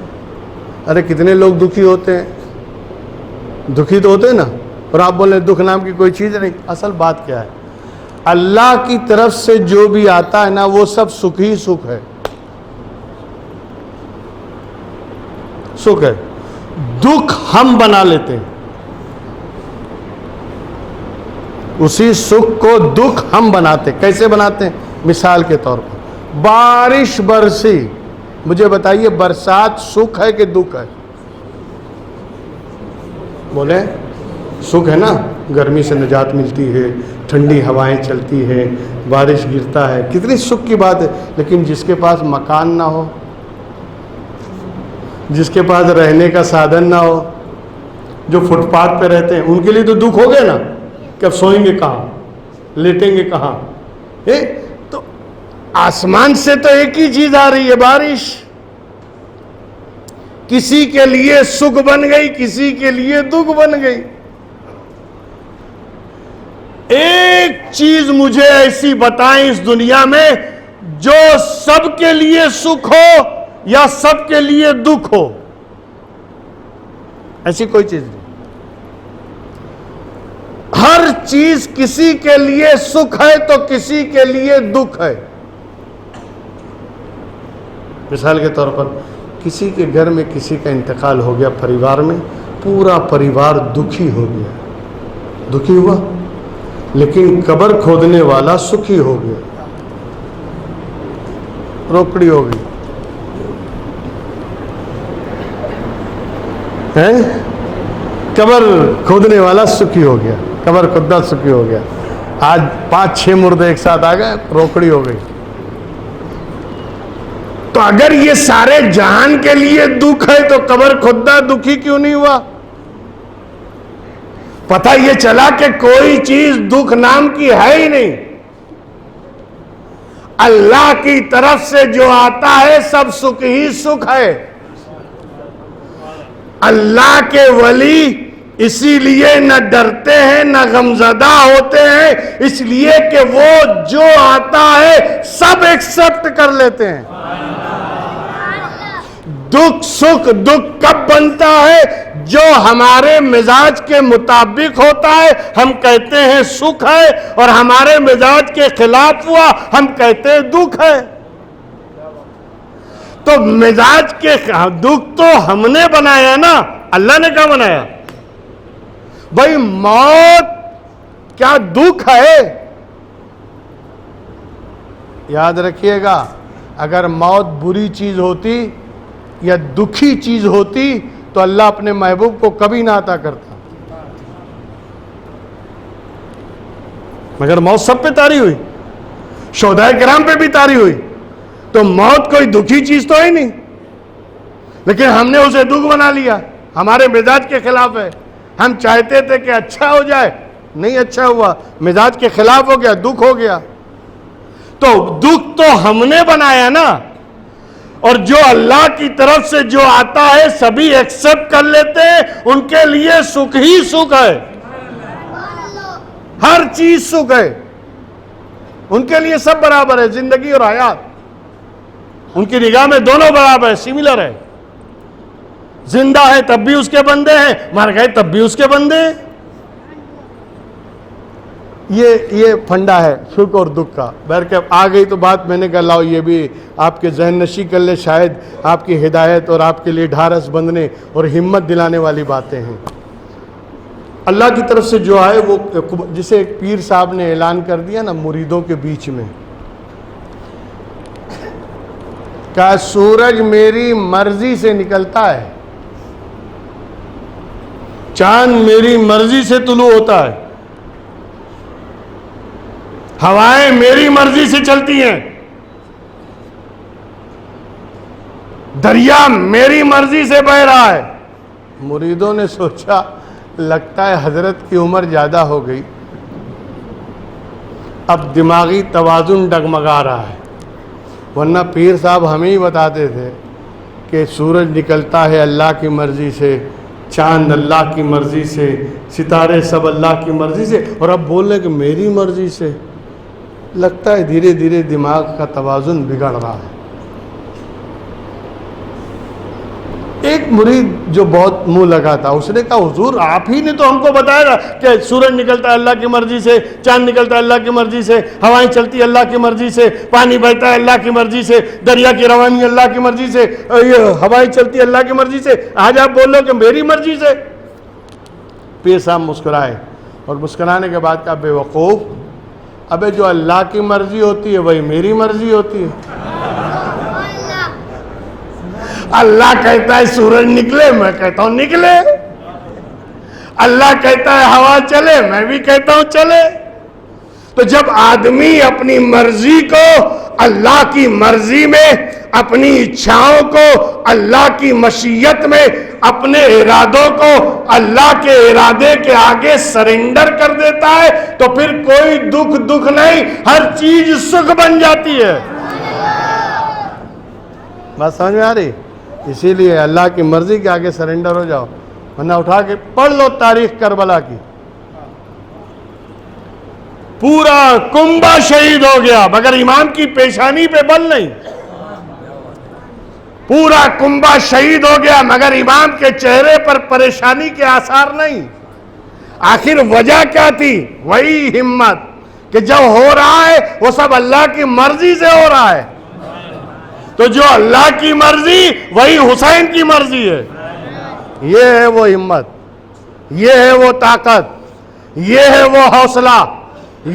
ارے کتنے لوگ دکھی ہوتے ہیں، دکھی تو ہوتے ہیں نا، اور آپ بولیں دکھ نام کی کوئی چیز نہیں. اصل بات کیا ہے؟ اللہ کی طرف سے جو بھی آتا ہے نا وہ سب سکھ ہی سکھ ہے. سکھ ہے. دکھ ہم بنا لیتے ہیں. اسی سکھ کو دکھ ہم بناتے. کیسے بناتے ہیں؟ مثال کے طور پر بارش برسی، مجھے بتائیے برسات سکھ ہے کہ دکھ ہے؟ بولیں سکھ ہے نا. گرمی سے نجات ملتی ہے، ٹھنڈی ہوائیں چلتی ہے، بارش گرتا ہے، کتنی سکھ کی بات ہے. لیکن جس کے پاس مکان نہ ہو، جس کے پاس رہنے کا سادھن نہ ہو، جو فٹ پاتھ پہ رہتے ہیں، ان کے لیے تو دکھ ہو گیا نا کہ اب سوئیں گے کہاں، لیٹیں گے کہاں. تو آسمان سے تو ایک ہی چیز آ رہی ہے، بارش. کسی کے لیے سکھ بن گئی، کسی کے لیے دکھ بن گئی. ایک چیز مجھے ایسی بتائیں اس دنیا میں جو سب کے لیے سکھ ہو یا سب کے لیے دکھ ہو. ایسی کوئی چیز نہیں. ہر چیز کسی کے لیے سکھ ہے تو کسی کے لیے دکھ ہے. مثال کے طور پر کسی کے گھر میں کسی کا انتقال ہو گیا پریوار میں، پورا پریوار دکھی ہو گیا، دکھی ہوا، لیکن قبر کھودنے والا سکھی ہو گیا، روکڑی ہو گئی ہے، قبر کھودنے والا سکھی ہو گیا، قبر کھودنا سکھی ہو گیا۔ آج 5-6 مردے ایک ساتھ آ گئے، روکڑی ہو گئی۔ تو اگر یہ سارے جہان کے لیے دکھ ہے تو قبر کھودنا دکھی کیوں نہیں ہوا؟ پتہ یہ چلا کہ کوئی چیز دکھ نام کی ہے ہی نہیں، اللہ کی طرف سے جو آتا ہے سب سکھ ہی سکھ ہے۔ اللہ کے ولی اسی لیے نہ ڈرتے ہیں نہ غمزدہ ہوتے ہیں، اس لیے کہ وہ جو آتا ہے سب ایکسپٹ کر لیتے ہیں۔ دکھ سکھ، دکھ کب بنتا ہے؟ جو ہمارے مزاج کے مطابق ہوتا ہے ہم کہتے ہیں سکھ ہے، اور ہمارے مزاج کے خلاف ہوا ہم کہتے ہیں دکھ ہے۔ تو مزاج کے دکھ تو ہم نے بنایا نا، اللہ نے کیا بنایا؟ بھائی موت کیا دکھ ہے؟ یاد رکھیے گا، اگر موت بری چیز ہوتی یا دکھی چیز ہوتی تو اللہ اپنے محبوب کو کبھی نہ عطا کرتا، مگر موت سب پہ طاری ہوئی، شہداء کرام پہ بھی طاری ہوئی، تو موت کوئی دکھی چیز تو ہے نہیں، لیکن ہم نے اسے دکھ بنا لیا، ہمارے مزاج کے خلاف ہے۔ ہم چاہتے تھے کہ اچھا ہو جائے، نہیں اچھا ہوا، مزاج کے خلاف ہو گیا، دکھ ہو گیا۔ تو دکھ تو ہم نے بنایا نا، اور جو اللہ کی طرف سے جو آتا ہے سبھی ایکسپٹ کر لیتے ہیں، ان کے لیے سکھ ہی سکھ ہے، ہر چیز سکھ ہے، ان کے لیے سب برابر ہے، زندگی اور حیات ان کی نگاہ میں دونوں برابر ہے، سملر ہے۔ زندہ ہے تب بھی اس کے بندے ہیں، مر گئے تب بھی اس کے بندے ہیں۔ یہ پھنڈا ہے سکھ اور دکھ کا۔ بہرکیف آ گئی تو بات، میں نے کہا لاؤ یہ بھی آپ کے ذہن نشی کر لے، شاید آپ کی ہدایت اور آپ کے لیے ڈھارس بندنے اور ہمت دلانے والی باتیں ہیں۔ اللہ کی طرف سے جو آئے وہ، جسے ایک پیر صاحب نے اعلان کر دیا نا مریدوں کے بیچ میں، کہا سورج میری مرضی سے نکلتا ہے، چاند میری مرضی سے طلوع ہوتا ہے، ہوائیں میری مرضی سے چلتی ہیں، دریا میری مرضی سے بہہ رہا ہے۔ مریدوں نے سوچا لگتا ہے حضرت کی عمر زیادہ ہو گئی، اب دماغی توازن ڈگمگا رہا ہے، ورنہ پیر صاحب ہمیں ہی بتاتے تھے کہ سورج نکلتا ہے اللہ کی مرضی سے، چاند اللہ کی مرضی سے، ستارے سب اللہ کی مرضی سے، اور اب بول رہے کہ میری مرضی سے۔ لگتا ہے دھیرے دھیرے دماغ کا توازن بگڑ رہا ہے۔ ایک مرید جو بہت منہ لگا تھا، اس نے کہا حضور آپ ہی نے تو ہم کو بتایا گا کہ سورج نکلتا ہے اللہ کی مرضی سے، چاند نکلتا ہے اللہ کی مرضی سے، ہوائیں چلتی ہے اللہ کی مرضی سے، پانی بہتا ہے اللہ کی مرضی سے، دریا کی روانی اللہ کی مرضی سے، یہ ہوائیں چلتی ہے اللہ کی مرضی سے، آج آپ بول رہے ہو کہ میری مرضی سے۔ پیر صاحب مسکرائے، اور مسکرانے کے بعد کہا بے وقوف، ابے جو اللہ کی مرضی ہوتی ہے وہی میری مرضی ہوتی ہے۔ اللہ کہتا ہے سورج نکلے، میں کہتا ہوں نکلے، اللہ کہتا ہے ہوا چلے، میں بھی کہتا ہوں چلے۔ تو جب آدمی اپنی مرضی کو اللہ کی مرضی میں، اپنی اچھاؤں کو اللہ کی مشیت میں، اپنے ارادوں کو اللہ کے ارادے کے آگے سرنڈر کر دیتا ہے تو پھر کوئی دکھ نہیں، ہر چیز سکھ بن جاتی ہے۔ بات سمجھ میں آ رہی؟ اسی لیے اللہ کی مرضی کے آگے سرنڈر ہو جاؤ، ورنہ اٹھا کے پڑھ لو تاریخ کربلا کی، پورا کنبہ شہید ہو گیا مگر امام کی پیشانی پہ بل نہیں، پورا کنبہ شہید ہو گیا مگر امام کے چہرے پر پریشانی کے آثار نہیں۔ آخر وجہ کیا تھی؟ وہی ہمت کہ جب ہو رہا ہے وہ سب اللہ کی مرضی سے ہو رہا ہے۔ تو جو اللہ کی مرضی وہی حسین کی مرضی ہے. یہ ہے وہ ہمت، یہ ہے وہ طاقت، یہ ہے وہ حوصلہ،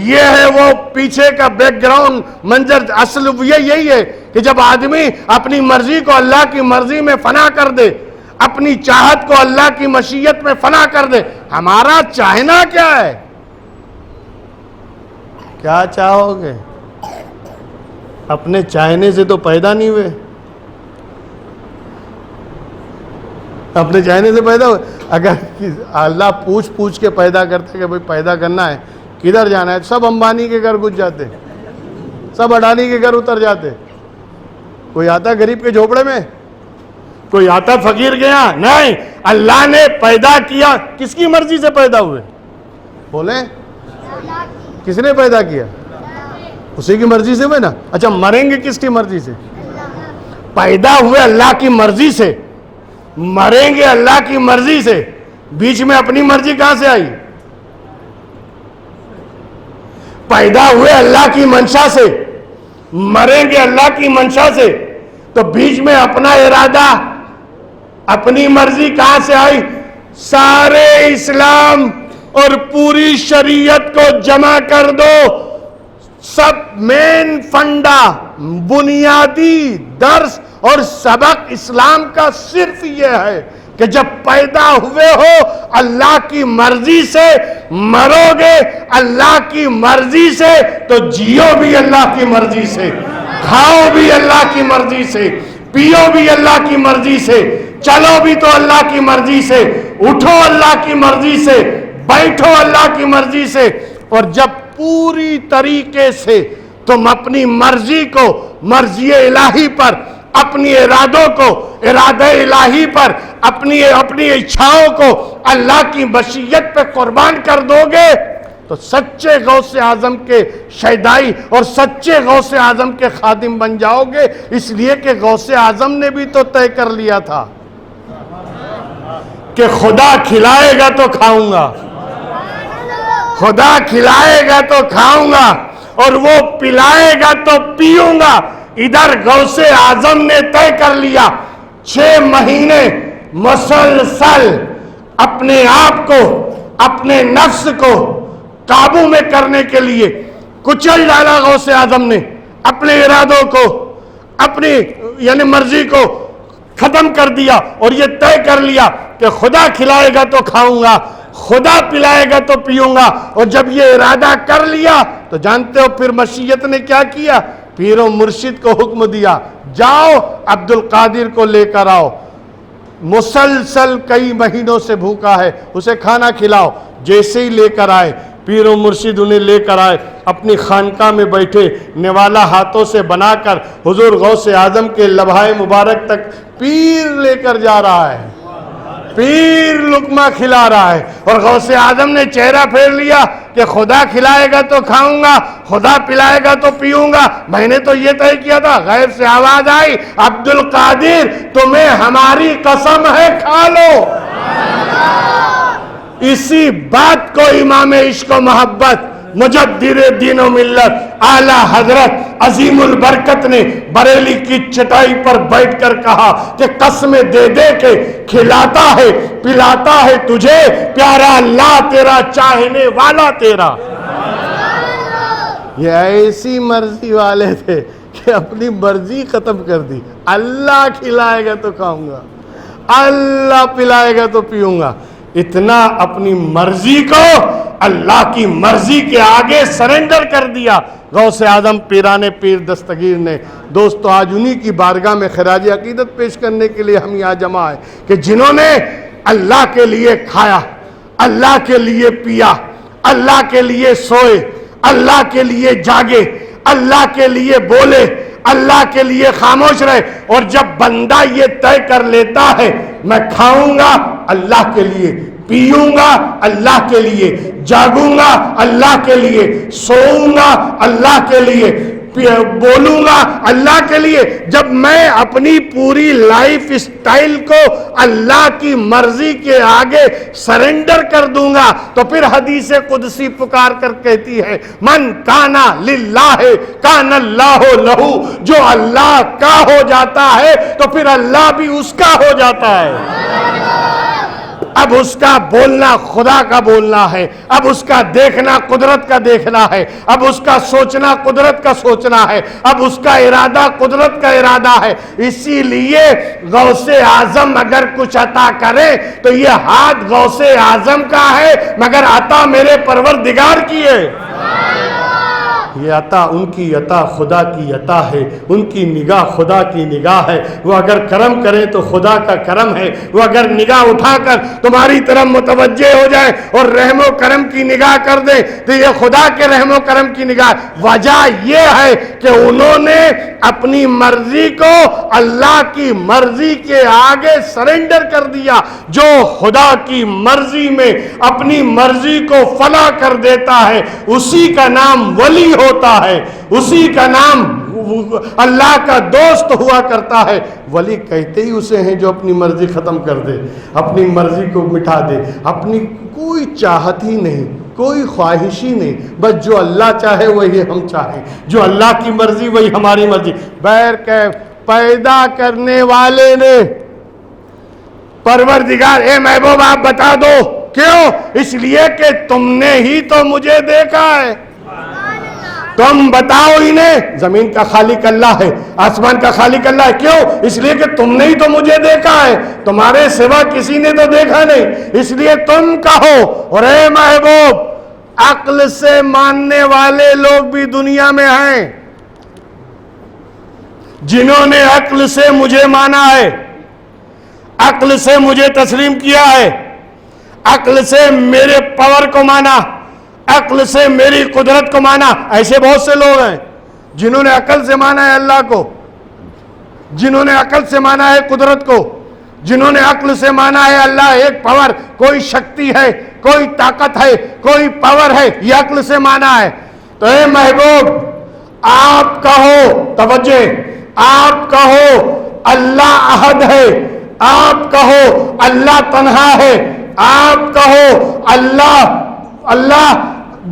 یہ ہے وہ پیچھے کا بیک گراؤنڈ منظر. اصل یہی ہے کہ جب آدمی اپنی مرضی کو اللہ کی مرضی میں فنا کر دے، اپنی چاہت کو اللہ کی مشیت میں فنا کر دے. ہمارا چاہنا کیا ہے؟ کیا چاہو گے؟ اپنے چاہنے سے تو پیدا نہیں ہوئے، اپنے چاہنے سے پیدا ہوئے. اگر اللہ پوچھ کے پیدا کرتا کہ بھئی پیدا کرنا ہے، کدھر جانا ہے، سب امبانی کے گھر گھس جاتے، سب اڈانی کے گھر اتر جاتے. کوئی آتا غریب کے جھوپڑے میں، کوئی آتا فقیر کے یہاں؟ نہیں. اللہ نے پیدا کیا، کس کی مرضی سے پیدا ہوئے؟ بولیں کس نے پیدا کیا؟ اسی کی مرضی سے ہوئے نا. اچھا مریں گے کس کی مرضی سے؟ پیدا ہوئے اللہ کی مرضی سے، مریں گے اللہ کی مرضی سے. بیچ میں اپنی مرضی کہاں سے آئی؟ پیدا ہوئے اللہ کی منشا سے، مریں گے اللہ کی منشا سے. تو بیچ میں اپنا ارادہ، اپنی مرضی کہاں سے آئی؟ سارے اسلام اور پوری شریعت کو جمع کر دو، سب مین فنڈا، بنیادی درس اور سبق اسلام کا صرف یہ ہے کہ جب پیدا ہوئے ہو اللہ کی مرضی سے، مرو گے اللہ کی مرضی سے، تو جیو بھی اللہ کی مرضی سے، کھاؤ بھی اللہ کی مرضی سے، پیو بھی اللہ کی مرضی سے، چلو بھی تو اللہ کی مرضی سے، اٹھو اللہ کی مرضی سے، بیٹھو اللہ کی مرضی سے. اور جب پوری طریقے سے تم اپنی مرضی کو مرضی الہی پر، اپنی ارادوں کو ارادہ الہی پر، اپنی اچھاؤں کو اللہ کی مشیت پہ قربان کر دو گے، تو سچے غوث اعظم کے شیدائی اور سچے غوث اعظم کے خادم بن جاؤ گے. اس لیے کہ غوث اعظم نے بھی تو طے کر لیا تھا کہ خدا کھلائے گا تو کھاؤں گا، خدا کھلائے گا تو کھاؤں گا، اور وہ پلائے گا تو پیوں گا. ادھر غوث اعظم نے طے کر لیا 6 مہینے مسلسل اپنے آپ کو، اپنے نفس کو قابو میں کرنے کے لیے کچل ڈالا. غوث اعظم نے اپنے ارادوں کو، اپنی یعنی مرضی کو ختم کر دیا اور یہ طے کر لیا کہ خدا کھلائے گا تو کھاؤں گا، خدا پلائے گا تو پیوں گا. اور جب یہ ارادہ کر لیا تو جانتے ہو پھر مشیت نے کیا کیا؟ پیر و مرشد کو حکم دیا، جاؤ عبد القادر کو لے کر آؤ، مسلسل کئی مہینوں سے بھوکا ہے، اسے کھانا کھلاؤ. جیسے ہی لے کر آئے پیر و مرشد انہیں لے کر آئے، اپنی خانقاہ میں بیٹھے، نوالا ہاتھوں سے بنا کر حضور غوث اعظم کے لبھائے مبارک تک پیر لے کر جا رہا ہے، پیر لقمہ کھلا رہا ہے. اور غوث اعظم نے چہرہ پھیر لیا کہ خدا کھلائے گا تو کھاؤں گا، خدا پلائے گا تو پیوں گا. میں نے تو یہ طے کیا تھا. غیب سے آواز آئی، عبد القادر تمہیں ہماری قسم ہے، کھا لو. اسی بات کو امام عشق و محبت، مجدد دین و ملت، اعلیٰ حضرت عظیم البرکت نے بریلی کی چٹائی پر بیٹھ کر کہا کہ قسم دے دے کے کھلاتا ہے پلاتا ہے تجھے پیارا اللہ تیرا، چاہنے والا تیرا. یہ ایسی مرضی والے تھے کہ اپنی مرضی ختم کر دی. اللہ کھلائے گا تو کھاؤں گا، اللہ پلائے گا تو پیوں گا. اتنا اپنی مرضی کو اللہ کی مرضی کے آگے سرنڈر کر دیا غوث اعظم پیران پیر دستگیر نے. دوستو آج انہی کی بارگاہ میں خراج عقیدت پیش کرنے کے لیے ہم یہاں جمع ہیں کہ جنہوں نے اللہ کے لیے کھایا، اللہ کے لیے پیا، اللہ کے لیے سوئے، اللہ کے لیے جاگے، اللہ کے لیے بولے، اللہ کے لیے خاموش رہے. اور جب بندہ یہ طے کر لیتا ہے میں کھاؤں گا اللہ کے لیے، پیوں گا اللہ کے لیے، جاگوں گا اللہ کے لیے، سوؤں گا اللہ کے لیے، بولوں گا اللہ کے لیے، جب میں اپنی پوری لائف اسٹائل کو اللہ کی مرضی کے آگے سرنڈر کر دوں گا، تو پھر حدیث قدسی پکار کر کہتی ہے من کانا للہ کان اللہ لہو، جو اللہ کا ہو جاتا ہے تو پھر اللہ بھی اس کا ہو جاتا ہے۔ اب اس کا بولنا خدا کا بولنا ہے، اب اس کا دیکھنا قدرت کا دیکھنا ہے، اب اس کا سوچنا قدرت کا سوچنا ہے، اب اس کا ارادہ قدرت کا ارادہ ہے۔ اسی لیے غوث اعظم اگر کچھ عطا کرے تو یہ ہاتھ غوث اعظم کا ہے، مگر عطا میرے پروردگار کی ہے۔ یہ عطا ان کی عطا خدا کی عطا ہے، ان کی نگاہ خدا کی نگاہ ہے۔ وہ اگر کرم کریں تو خدا کا کرم ہے، وہ اگر نگاہ اٹھا کر تمہاری طرف متوجہ ہو جائے اور رحم و کرم کی نگاہ کر دیں تو یہ خدا کے رحم و کرم کی نگاہ۔ وجہ یہ ہے کہ انہوں نے اپنی مرضی کو اللہ کی مرضی کے آگے سرنڈر کر دیا۔ جو خدا کی مرضی میں اپنی مرضی کو فنا کر دیتا ہے اسی کا نام ولی ہوتا ہے، اسی کا نام اللہ کا دوست ہوا کرتا ہے۔ ولی کہتے ہی اسے ہیں جو اپنی مرضی ختم کر دے، اپنی مرضی کو مٹا دے، اپنی کوئی چاہت ہی نہیں، کوئی خواہش ہی نہیں، بس جو اللہ چاہے وہی ہم چاہیں، جو اللہ کی مرضی وہی ہماری مرضی۔ بہر کہ پیدا کرنے والے نے پروردگار، اے محبوب آپ بتا دو کیوں؟ اس لیے کہ تم نے ہی تو مجھے دیکھا ہے۔ تم بتاؤ انہیں، زمین کا خالق اللہ ہے، آسمان کا خالق اللہ ہے، کیوں؟ اس لیے کہ تم نے ہی تو مجھے دیکھا ہے، تمہارے سوا کسی نے تو دیکھا نہیں، اس لیے تم کہو۔ اور اے محبوب، عقل سے ماننے والے لوگ بھی دنیا میں ہیں، جنہوں نے عقل سے مجھے مانا ہے، عقل سے مجھے تسلیم کیا ہے، عقل سے میرے پاور کو مانا، عقل سے میری قدرت کو مانا۔ ایسے بہت سے لوگ ہیں جنہوں نے عقل سے مانا ہے اللہ کو، جنہوں نے عقل سے مانا ہے قدرت کو، جنہوں نے عقل سے مانا ہے اللہ ایک پاور، کوئی شکتی ہے، کوئی طاقت ہے، کوئی پاور ہے، یہ عقل سے مانا ہے۔ تو اے محبوب آپ کہو، توجہ، آپ کہو اللہ احد ہے، آپ کہو اللہ تنہا ہے، آپ کہو اللہ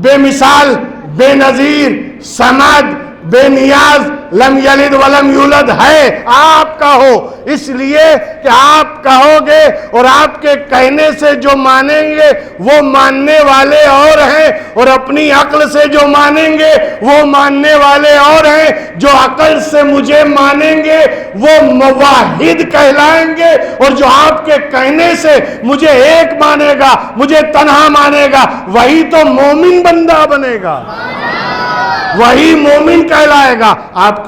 بے مثال، بے نظیر، صمد، بے نیاز، لم یلد ولم یولد ہے، آپ کہو۔ اس لیے کہ آپ کہو گے اور آپ کے کہنے سے جو مانیں گے وہ ماننے والے اور ہیں، اور اپنی عقل سے جو مانیں گے وہ ماننے والے اور ہیں۔ جو عقل سے مجھے مانیں گے وہ موحد کہلائیں گے، اور جو آپ کے کہنے سے مجھے ایک مانے گا، مجھے تنہا مانے گا، وہی تو مومن بندہ بنے گا، وہی مومن کہلائے گا۔ آپ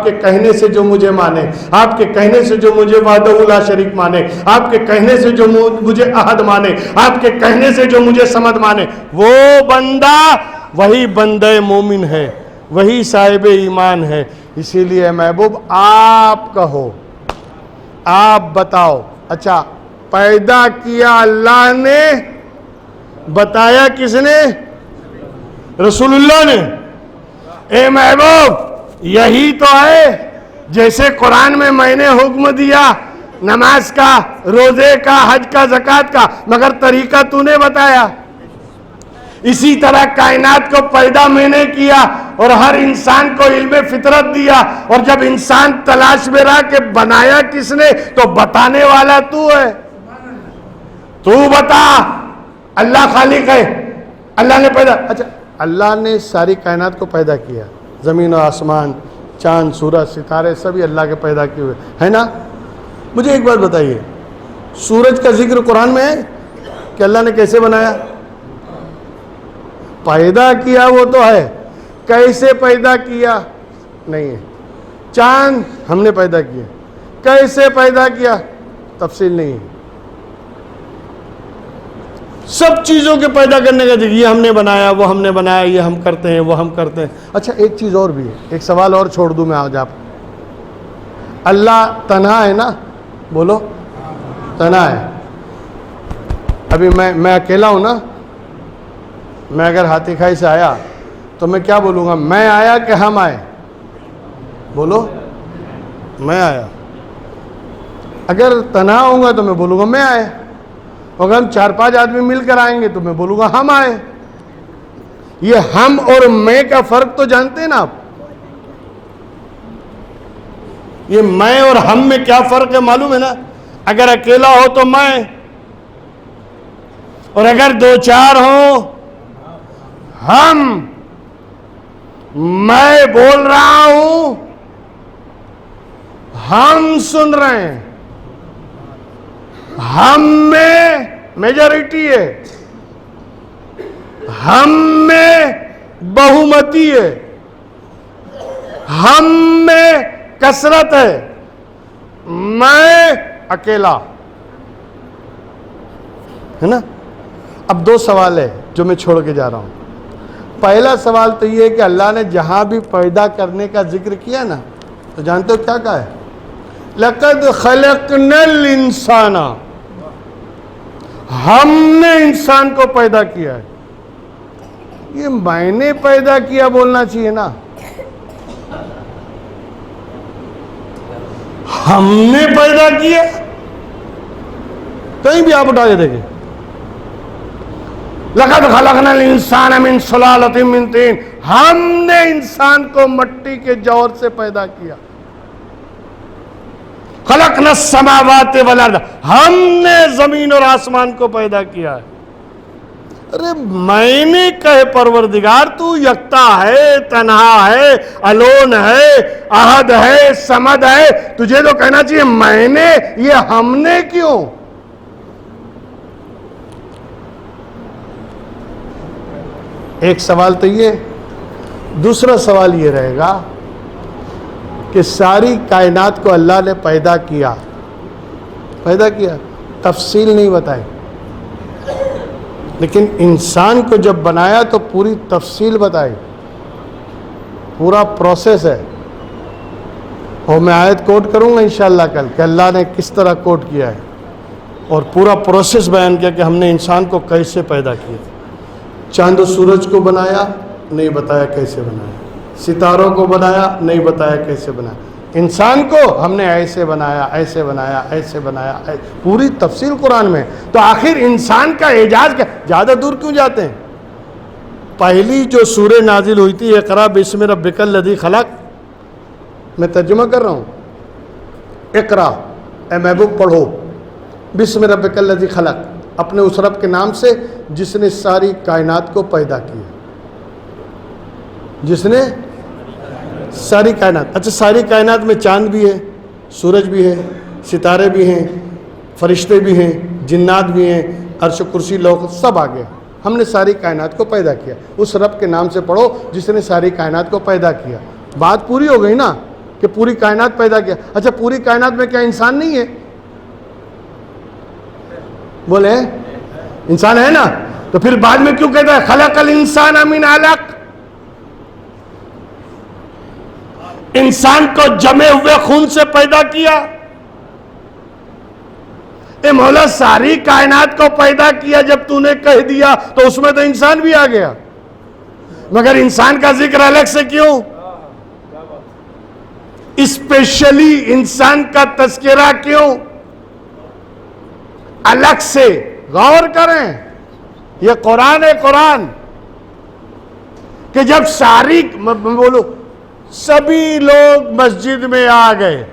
کے کہنے سے جو مجھے مانے، آپ کے کہنے سے جو مجھے وحدہ لا شریک مانے، آپ کے کہنے سے جو مجھے احد مانے، آپ کے کہنے سے جو مجھے صمد مانے، وہ بندہ وہی بندہ مومن ہے، وہی صاحب ایمان ہے۔ اسی لیے محبوب آپ کہو، آپ بتاؤ۔ اچھا، پیدا کیا اللہ نے، بتایا کس نے؟ رسول اللہ نے۔ اے محبوب یہی تو ہے، جیسے قرآن میں نے حکم دیا نماز کا، روزے کا، حج کا، زکوٰۃ کا، مگر طریقہ تو نے بتایا۔ اسی طرح کائنات کو پیدا میں نے کیا اور ہر انسان کو علم فطرت دیا، اور جب انسان تلاش میں رہا کہ بنایا کس نے، تو بتانے والا تو ہے۔ تو بتا، اللہ خالق ہے، اللہ نے پیدا۔ اچھا، اللہ نے ساری کائنات کو پیدا کیا، زمین و آسمان، چاند، سورج، ستارے سبھی اللہ کے پیدا کیے ہوئے ہے نا۔ مجھے ایک بات بتائیے، سورج کا ذکر قرآن میں ہے کہ اللہ نے کیسے بنایا؟ پیدا کیا وہ تو ہے، کیسے پیدا کیا نہیں ہے۔ چاند ہم نے پیدا کیا، کیسے پیدا کیا تفصیل نہیں ہے۔ سب چیزوں کے پیدا کرنے کا ذکر، یہ ہم نے بنایا، وہ ہم نے بنایا، یہ ہم کرتے ہیں، وہ ہم کرتے ہیں۔ اچھا، ایک چیز اور بھی ہے، ایک سوال اور چھوڑ دوں میں آج آپ۔ اللہ تنہا ہے نا؟ بولو، تنہا ہے۔ ابھی میں اکیلا ہوں نا، میں اگر ہاتھی کھائی سے آیا تو میں کیا بولوں گا؟ میں آیا کہ ہم آئے؟ بولو میں آیا. اگر تنہا ہوں گا تو میں بولوں گا میں آئے. اگر ہم 4-5 آدمی مل کر آئیں گے تو میں بولوں گا ہم آئے. یہ ہم اور میں کا فرق تو جانتے ہیں نا آپ. یہ میں اور ہم میں کیا فرق ہے معلوم ہے نا. اگر اکیلا ہو تو میں، اور اگر 2-4 ہوں ہم. میں بول رہا ہوں، ہم سن رہے ہیں. ہم میں میجورٹی ہے، ہم میں بہومتی ہے، ہم میں کثرت ہے، میں اکیلا ہے نا. اب 2 سوال ہے جو میں چھوڑ کے جا رہا ہوں. پہلا سوال تو یہ ہے کہ اللہ نے جہاں بھی پیدا کرنے کا ذکر کیا نا تو جانتے ہو کیا کہا ہے؟ لَقَدْ خَلَقْنَا الْإِنسَانَ. ہم نے انسان کو پیدا کیا ہے. یہ میں نے پیدا کیا بولنا چاہیے نا. ہم نے پیدا کیا. کہیں بھی آپ اٹھا کے دیکھیں. لَقَدْ خَلَقْنَا الْإِنسَانَ مِنْ صُلَالَةٍ مِنْ طِينٍ. ہم نے انسان کو مٹی کے جوہر سے پیدا کیا. خَلَقْنَا السَّمَاوَاتِ وَالْأَرْضَ. ہم نے زمین اور آسمان کو پیدا کیا ہے. ارے میں نے کہے پروردگار تو یکتا ہے، تنہا ہے، الون ہے، احد ہے، صمد ہے. تجھے تو کہنا چاہیے میں نے. یہ ہم نے کیوں؟ ایک سوال تو یہ. دوسرا سوال یہ رہے گا کہ ساری کائنات کو اللہ نے پیدا کیا. تفصیل نہیں بتائی، لیکن انسان کو جب بنایا تو پوری تفصیل بتائی، پورا پروسیس ہے. اور میں آیت کوٹ کروں گا انشاءاللہ کل کہ اللہ نے کس طرح کوٹ کیا ہے، اور پورا پروسیس بیان کیا کہ ہم نے انسان کو کیسے پیدا کیا. چاند و سورج کو بنایا، نہیں بتایا کیسے بنایا. ستاروں کو بنایا، نہیں بتایا کیسے بنایا. انسان کو ہم نے ایسے بنایا، ایسے بنایا، ایسے بنایا. پوری تفصیل قرآن میں. تو آخر انسان کا اعجاز کیا؟ زیادہ دور کیوں جاتے ہیں؟ پہلی جو سورہ نازل ہوئی تھی اقرا بسم ربک الذی خلق، میں ترجمہ کر رہا ہوں. اقرا، اے محبوب پڑھو، بسم ربک الذی خلق، اپنے اس رب کے نام سے جس نے ساری کائنات کو پیدا کیا. جس نے ساری کائنات. اچھا ساری کائنات میں چاند بھی ہے، سورج بھی ہے، ستارے بھی ہیں، فرشتے بھی ہیں، جنات بھی ہیں، عرش کرسی لوح سب آ گیا. ہم نے ساری کائنات کو پیدا کیا. اس رب کے نام سے پڑھو جس نے ساری کائنات کو پیدا کیا. بات پوری ہو گئی نا کہ پوری کائنات پیدا کیا. اچھا پوری کائنات میں کیا انسان نہیں ہے؟ بولے انسان ہے نا. تو پھر بعد میں کیوں کہتا ہے خلق الانسان من علق؟ انسان کو جمے ہوئے خون سے پیدا کیا. اے مولا ساری کائنات کو پیدا کیا جب تو نے کہہ دیا تو اس میں تو انسان بھی آ گیا. مگر انسان کا ذکر الگ سے کیوں؟ اسپیشلی انسان کا تذکرہ کیوں الگ سے؟ غور کریں، یہ قرآن ہے. قرآن کہ جب ساری بولو سبھی لوگ مسجد میں آ گئے،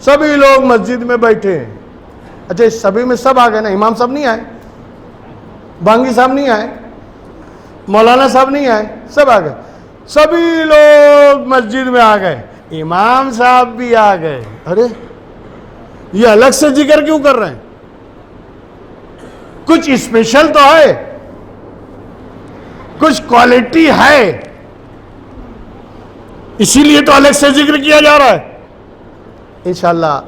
سبھی لوگ مسجد میں بیٹھے ہیں. اچھا اس سبھی میں سب آ گئے نا. امام صاحب نہیں آئے، بانگی صاحب نہیں آئے، مولانا صاحب نہیں آئے، سب آ گئے. سبھی لوگ مسجد میں آ گئے، امام صاحب بھی آ گئے. ارے یہ الگ سے ذکر کیوں کر رہے ہیں؟ کچھ اسپیشل تو ہے، کچھ کوالٹی ہے، اسی لیے تو الگ سے ذکر کیا جا رہا ہے. انشاءاللہ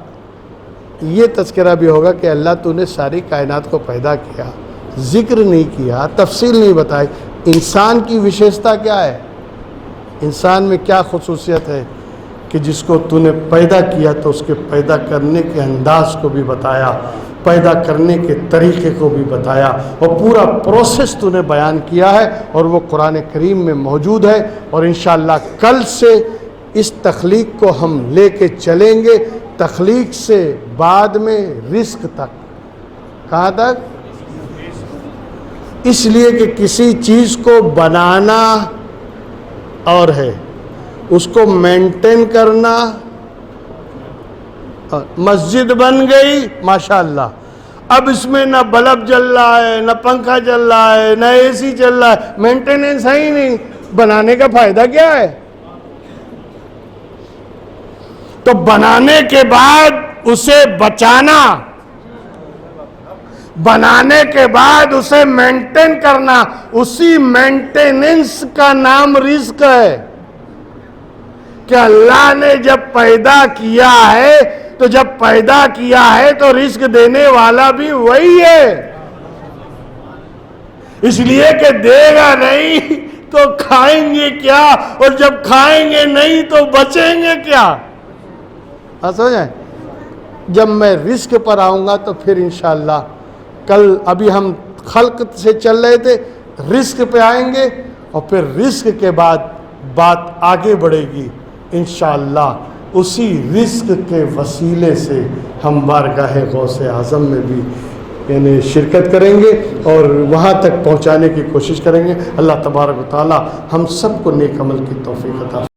یہ تذکرہ بھی ہوگا کہ اللہ تو نے ساری کائنات کو پیدا کیا، ذکر نہیں کیا، تفصیل نہیں بتائی. انسان کی وشیشتا کیا ہے؟ انسان میں کیا خصوصیت ہے کہ جس کو تو نے پیدا کیا تو اس کے پیدا کرنے کے انداز کو بھی بتایا، پیدا کرنے کے طریقے کو بھی بتایا، اور پورا پروسیس تو نے بیان کیا ہے، اور وہ قرآن کریم میں موجود ہے. اور انشاءاللہ کل سے اس تخلیق کو ہم لے کے چلیں گے تخلیق سے بعد میں رزق تک. کہاں تک؟ اس لیے کہ کسی چیز کو بنانا اور ہے اس کو مینٹین کرنا. مسجد بن گئی ماشاءاللہ، اب اس میں نہ بلب جل رہا ہے، نہ پنکھا چل رہا ہے، نہ اے سی چل رہا ہے، مینٹیننس ہے ہی نہیں، بنانے کا فائدہ کیا ہے؟ تو بنانے کے بعد اسے بچانا، بنانے کے بعد اسے مینٹین کرنا، اسی مینٹیننس کا نام رزق ہے. کہ اللہ نے جب پیدا کیا ہے تو جب پیدا کیا ہے تو رزق دینے والا بھی وہی ہے. اس لیے کہ دے گا نہیں تو کھائیں گے کیا، اور جب کھائیں گے نہیں تو بچیں گے کیا؟ سمجھیں؟ جب میں رزق پر آؤں گا تو پھر انشاءاللہ کل ابھی ہم خلق سے چل رہے تھے، رزق پہ آئیں گے اور پھر رزق کے بعد بات آگے بڑھے گی انشاءاللہ. اسی رزق کے وسیلے سے ہم بارگاہ غوث اعظم میں بھی یعنی شرکت کریں گے اور وہاں تک پہنچانے کی کوشش کریں گے. اللہ تبارک و تعالی ہم سب کو نیک عمل کی توفیق عطا